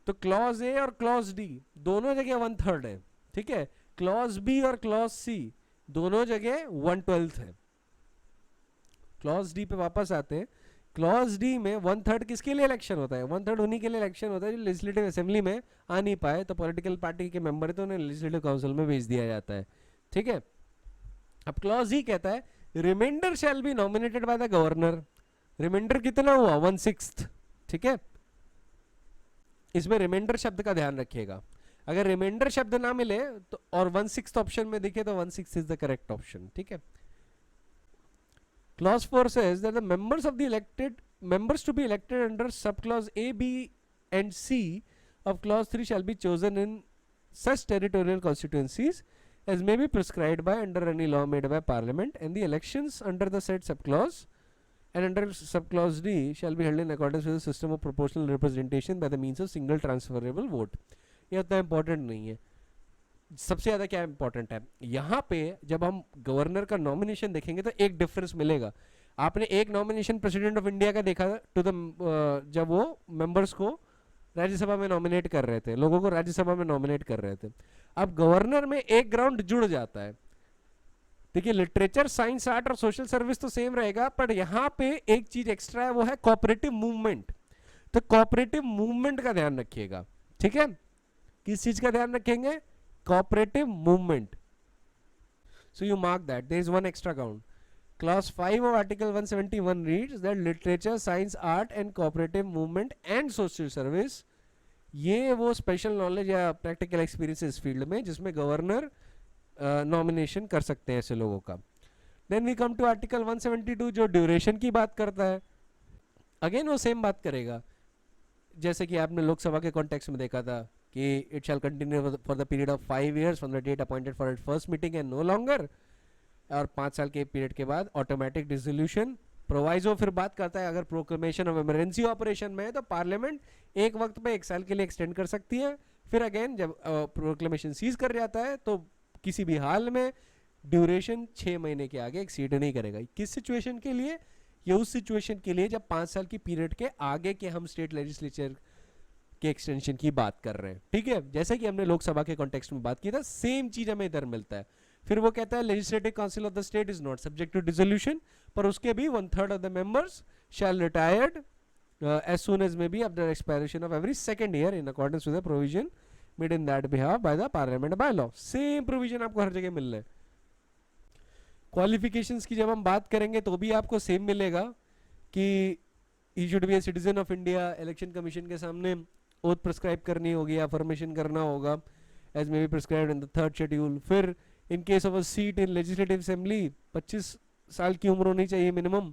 तो क्लॉज ए और क्लॉज डी दोनों जगह 1/3 है. ठीक है. क्लॉज बी और क्लॉज सी दोनों जगह 1/12 है. क्लॉज डी पे वापस आते हैं. क्लॉज डी में 1/3 किसके लिए इलेक्शन होता है? 1/3 उन्हीं के लिए इलेक्शन होता है जो लेजिस्लेटिव असेंबली में आ नहीं पाए, तो पॉलिटिकल पार्टी के मेंबर तो उन्हें लेजिस्लेटिव काउंसिल में भेज दिया जाता है. ठीक है. अब क्लॉज ही कहता है remainder shall be nominated by the governor. Remainder कितना हुआ? 1/6. ठीक है. इसमें रिमाइंडर शब्द का ध्यान रखिएगा. अगर रिमाइंडर शब्द ना मिले तो और 1/6 ऑप्शन में दिखे तो 1/6 इज द करेक्ट ऑप्शन. ठीक है. Clause 4 says that the members to be elected under subclause A, B and C of clause 3 shall be chosen in such territorial constituencies as may be prescribed by under any law made by parliament, and the elections under the said subclause and under subclause D shall be held in accordance with the system of proportional representation by the means of single transferable vote. ये उतना important नहीं है. सबसे ज्यादा क्या important है यहाँ पे, जब हम गवर्नर का नॉमिनेशन देखेंगे तो एक डिफरेंस मिलेगा. आपने एक नॉमिनेशन प्रेसिडेंट ऑफ इंडिया का देखा टू द जब वो मेंबर्स को राज्यसभा में नॉमिनेट कर रहे थे, लोगों को राज्यसभा में नॉमिनेट कर रहे थे. अब गवर्नर में एक ग्राउंड जुड़ जाता है. देखिए लिटरेचर, साइंस, आर्ट और सोशल सर्विस तो सेम रहेगा, पर यहाँ पे एक चीज एक्स्ट्रा है, वो है कोऑपरेटिव मूवमेंट. तो कोऑपरेटिव मूवमेंट का ध्यान रखिएगा. ठीक है. किस चीज का ध्यान रखेंगे? cooperative movement. So you mark that there is one extra count. Clause 5 of Article 171 reads that literature, science, art and cooperative movement and social service, ये वो स्पेशल नॉलेज या प्रैक्टिकल एक्सपीरियंस इस फील्ड में जिसमें गवर्नर नॉमिनेशन कर सकते हैं ऐसे लोगों का. Then we come to article 172 जो ड्यूरेशन की बात करता है. अगेन वो सेम बात करेगा जैसे कि आपने लोकसभा के कॉन्टेक्स्ट में देखा था कि it shall continue for the period of 5 years from the date appointed for it first meeting and no longer. और 5 साल के पीरियड के बाद ऑटोमेटिक डिसोल्यूशन. प्रोवाइजो फिर बात करता है अगर प्रोक्लेमेशन ऑफ इमरजेंसी ऑपरेशन में है तो पार्लियामेंट एक वक्त पे 1 साल के लिए एक्सटेंड कर सकती है. फिर अगेन जब प्रोक्लेमेशन सीज कर जाता है तो किसी भी हाल में ड्यूरेशन 6 महीने के आगे एक्सीड नहीं करेगा. किस सिचुएशन के लिए? ये उस सिचुएशन के लिए जब 5 साल की पीरियड के आगे के हम स्टेट लेजिस्लेचर के एक्सटेंशन की बात कर रहे हैं. ठीक है. जैसे कि हमने लोकसभा के कॉन्टेक्स्ट में बात की था, सेम चीज हमें इधर मिलता है. फिर वो कहता है legislative council of the state is not subject to dissolution, पर उसके भी 1/3 of the members shall retired as soon as may be after expiration of every second year in accordance with the provision made in that behalf by the parliament by law. Same provision आपको हर जगह मिल रहा है. Qualifications की जब हम बात करेंगे तो भी आपको सेम मिलेगा कि he should be a citizen of India. Election commission के सामने ओथ प्रिस्क्राइब करनी होगी, अफर्मेशन करना होगा as may be prescribed in the 3rd schedule. फिर in case of a seat in legislative assembly 25 साल की उम्र होनी चाहिए मिनिमम,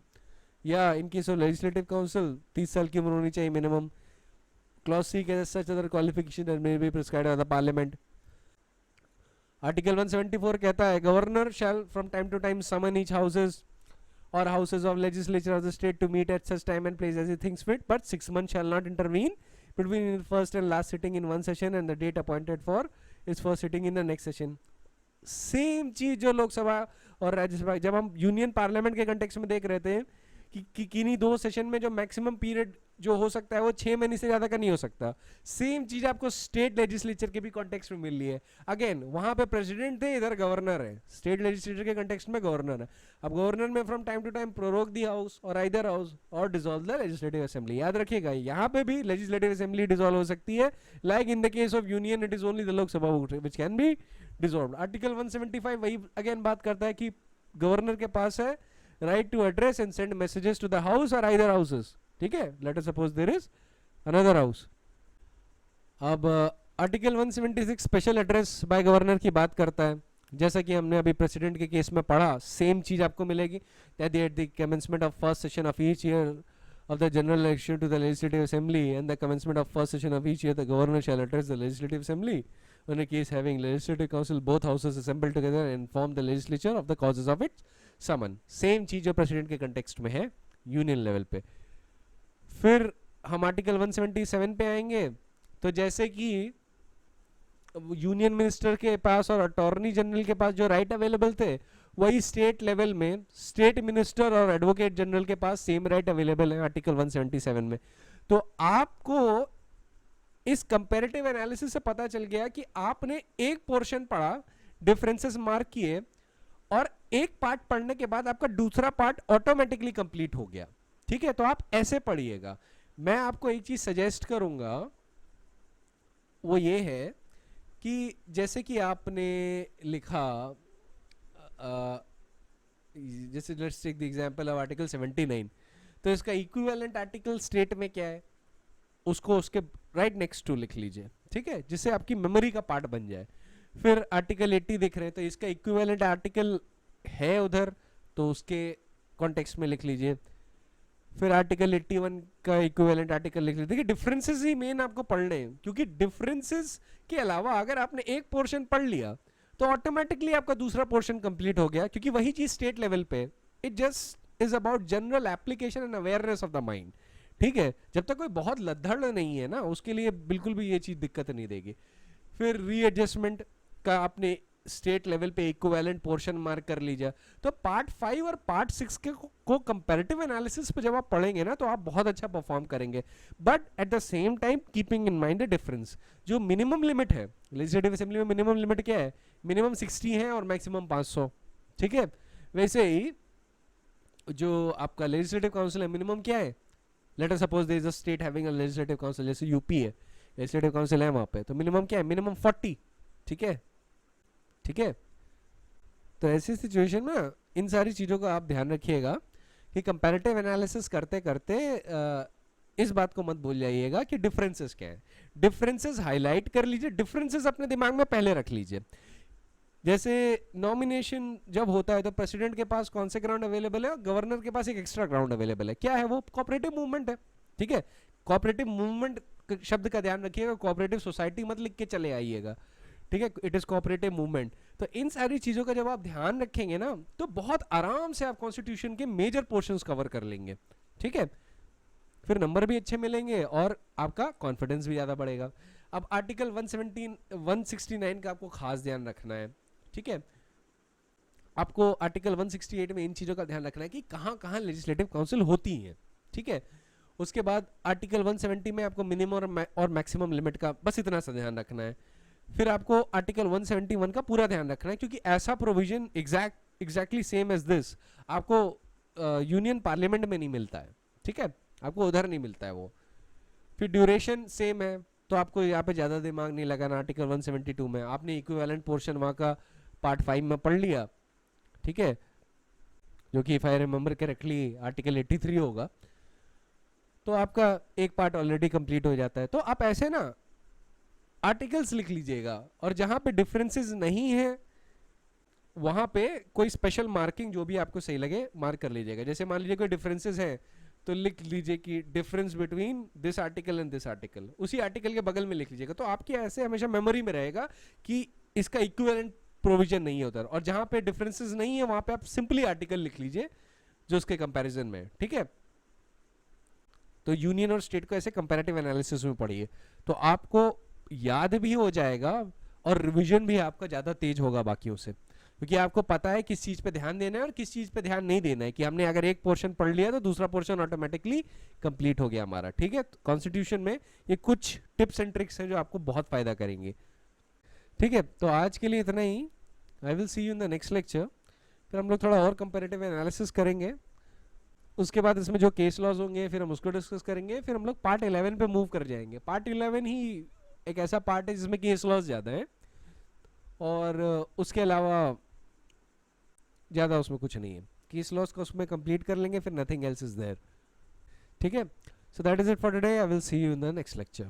या in case of legislative council 30 साल की उम्र होनी चाहिए मिनिमम. क्लॉज सी के such other qualification that may be prescribed by the parliament. Article 174 कहता है governor shall from time to time summon each houses or houses of legislature of the state to meet at such time and place as he thinks fit, but 6 months shall not intervene between the first and last sitting in one session and the date appointed for his first sitting in the next session. Same चीज जो लोकसभा और राज्यसभा, जब हम union parliament के context में देख रहे थे कि किन्हीं 2 सेशन में जो मैक्सिमम पीरियड जो हो सकता है वो 6 महीने से ज्यादा का नहीं हो सकता, सेम चीज आपको स्टेट लेजिस्लेचर के भी कॉन्टेक्स्ट में मिल रही है. अगेन वहां पे प्रेसिडेंट थे, इधर गवर्नर है. स्टेट लेजिस्लेचर के कॉन्टेक्स्ट में गवर्नर है. अब गवर्नर में from time to time prorogue the house और आइदर हाउस और डिसॉल्व द लेजिस्लेटिव असेंबली. याद रखिएगा यहाँ पे भी लेजिस्लेटिव असेंबली डिसॉल्व हो सकती है. Like in the case of union it is only the Lok Sabha which can be dissolved. Article 175 वही अगेन बात करता है कि गवर्नर के पास है right to address and send messages to the house or either houses. ठीक है, let us suppose there is another house. अब article 176 special address by governor की बात करता है. जैसा कि हमने अभी प्रेसिडेंट के केस में पढ़ा, सेम चीज आपको मिलेगी. That at the commencement of first session of each year of the general election to the legislative assembly and the commencement of first session of each year the governor shall address the legislative assembly on a case having legislative council both houses assembled together and inform the legislature of the causes of its summon. Same चीज जो president के context में है union level पे. फिर हम article 177 पे आएंगे. तो जैसे कि यूनियन मिनिस्टर के पास और अटॉर्नी जनरल के पास जो राइट अवेलेबल थे, वही स्टेट लेवल में स्टेट मिनिस्टर और एडवोकेट जनरल के पास सेम राइट अवेलेबल है आर्टिकल 177 में. तो आपको इस कंपैरेटिव एनालिसिस से पता चल गया कि आपने एक पोर्शन पढ़ा, डिफरेंसेस मार्क किए, और एक पार्ट पढ़ने के बाद आपका दूसरा पार्ट ऑटोमेटिकली कंप्लीट हो गया. ठीक है, तो आप ऐसे पढ़िएगा. मैं आपको एक चीज सजेस्ट करूंगा, वो ये है कि जैसे कि आपने लिखा, जैसे let's take the example of article 79, तो इसका इक्विवेलेंट आर्टिकल स्टेट में क्या है उसको उसके राइट नेक्स्ट टू लिख लीजिए. ठीक है, जिससे आपकी मेमोरी का पार्ट बन जाए. फिर आर्टिकल 80 दिख रहे हैं, तो इसका इक्विवेलेंट आर्टिकल है उधर, तो उसके कॉन्टेक्स्ट में लिख लीजिए. फिर आर्टिकल 81 का इक्विवेलेंट आर्टिकल लिख लीजिए. देखिए डिफरेंसेस ही मेन आपको पढ़ने हैं, क्योंकि डिफरेंसेस के अलावा अगर आपने एक पोर्शन पढ़ लिया तो ऑटोमेटिकली आपका दूसरा पोर्शन कंप्लीट हो गया, क्योंकि वही चीज स्टेट लेवल पे. It just is about general application and awareness of the mind. ठीक है, जब तक कोई बहुत लद्दड़ नहीं है ना, उसके लिए बिल्कुल भी ये चीज दिक्कत नहीं देगी. फिर रीएडजस्टमेंट का आपने स्टेट लेवल पे इक्विवेलेंट पोर्शन मार्क कर लीजिए. तो पार्ट 5 और पार्ट 6 के को कंपैरेटिव एनालिसिस पे जब आप पढ़ेंगे ना, तो आप बहुत अच्छा परफॉर्म करेंगे. But at the same time keeping in mind the difference. जो मिनिमम लिमिट है लेजिस्लेटिव असेंबली में, मिनिमम लिमिट क्या है? मिनिमम 60 है और मैक्सिमम 500. ठीक है, वैसे ही जो आपका लेजिस्लेटिव काउंसिल है, मिनिमम क्या है? Let us suppose there is a state having a legislative council, जैसे यूपी है, लेजिस्लेटिव काउंसिल है वहां पे, तो मिनिमम क्या है? मिनिमम 40. ठीक है, ठीक है. तो ऐसी सिचुएशन में इन सारी चीजों को आप ध्यान रखिएगा कि कंपैरेटिव एनालिसिस करते करते इस बात को मत भूल जाइएगा कि डिफरेंसेस क्या है. डिफरेंसेस हाईलाइट कर लीजिए, डिफरेंसेस अपने दिमाग में पहले रख लीजिए. जैसे नॉमिनेशन जब होता है तो प्रेसिडेंट के पास कौन से ग्राउंड अवेलेबल है, और गवर्नर के पास एक एक्स्ट्रा ग्राउंड अवेलेबल है. क्या है वो? कोऑपरेटिव मूवमेंट है. ठीक है, कोऑपरेटिव मूवमेंट शब्द का ध्यान रखिएगा, कोऑपरेटिव सोसाइटी मत लिख के चले आइएगा. ठीक है, इट इज कोऑपरेटिव मूवमेंट. तो इन सारी चीजों का जब आप ध्यान रखेंगे ना, तो बहुत आराम से आप कॉन्स्टिट्यूशन के मेजर पोर्शंस कवर कर लेंगे. ठीक है, फिर नंबर भी अच्छे मिलेंगे और आपका कॉन्फिडेंस भी ज्यादा बढ़ेगा. अब आर्टिकल 169 का आपको खास ध्यान रखना है. ठीक है, आपको आर्टिकल 168 में इन चीजों का ध्यान रखना है कि कहां कहां लेजिस्लेटिव काउंसिल होती है. ठीक है, उसके बाद आर्टिकल 170 में आपको मिनिमम और मैक्सिमम लिमिट का बस इतना सा ध्यान रखना है. फिर आपको आर्टिकल 171 का पूरा ध्यान रखना है, क्योंकि ऐसा provision exactly same as this आपको यूनियन पार्लियामेंट में नहीं मिलता है. ठीक है, आपको उधर नहीं मिलता है वो. फिर ड्यूरेशन सेम है, तो आपको यहाँ पे ज्यादा दिमाग नहीं लगाना. आर्टिकल 172 में आपने इक्विवेलेंट पोर्शन वहाँ का पार्ट 5 में पढ़ लिया. ठीक है, जो कि if I remember correctly article 83 होगा, तो आपका एक पार्ट ऑलरेडी कंप्लीट हो जाता है. तो आप ऐसे ना आर्टिकल्स लिख लीजिएगा, और जहां पे डिफरेंसेस नहीं है वहाँ पे कोई स्पेशल मार्किंग जो भी आपको सही लगे मार्क कर लीजिएगा। जैसे मान लीजिए कोई डिफरेंसेस हैं तो लिख लीजिए कि difference between this article and this article, उसी आर्टिकल के बगल में लिख लीजिएगा। तो आपकी ऐसे हमेशा मेमोरी में रहेगा कि इसका इक्विवेलेंट प्रोविजन नहीं है उधर, और जहाँ पे डिफरेंसेस नहीं है वहाँ पे आप सिंपली आर्टिकल लिख लीजिए जो उसके कंपैरिजन में है, ठीक है। तो यूनियन और स्टेट को ऐसे कंपैरेटिव एनालिसिस में पढ़िए तो आपको याद भी हो जाएगा और रिवीजन भी आपका ज़्यादा तेज होगा बाकियों से, क्योंकि आपको पता है किस चीज़ पे ध्यान देना है और किस चीज़ पे ध्यान नहीं देना है, कि हमने अगर एक पोर्शन पढ़ लिया तो दूसरा पोर्शन ऑटोमेटिकली कंप्लीट हो गया हमारा, ठीक है। कॉन्स्टिट्यूशन में ये कुछ टिप्स एंड ट्रिक्स हैं जो आपको बहुत फ़ायदा करेंगे, ठीक है। तो आज के लिए इतना ही, I will see you in the next lecture. फिर हम लोग थोड़ा और कंपैरेटिव एनालिसिस करेंगे, उसके बाद इसमें जो केस लॉज होंगे फिर हम उसको डिस्कस करेंगे, फिर हम लोग पार्ट 11 पे मूव कर जाएंगे। पार्ट 11 ही एक ऐसा पार्ट है जिसमें केस लॉज ज़्यादा है और उसके अलावा ज़्यादा उसमें कुछ नहीं है। केस लॉज को उसमें कंप्लीट कर लेंगे, फिर नथिंग एल्स इज देयर, ठीक है। So that is it for today, I will see you in the next lecture.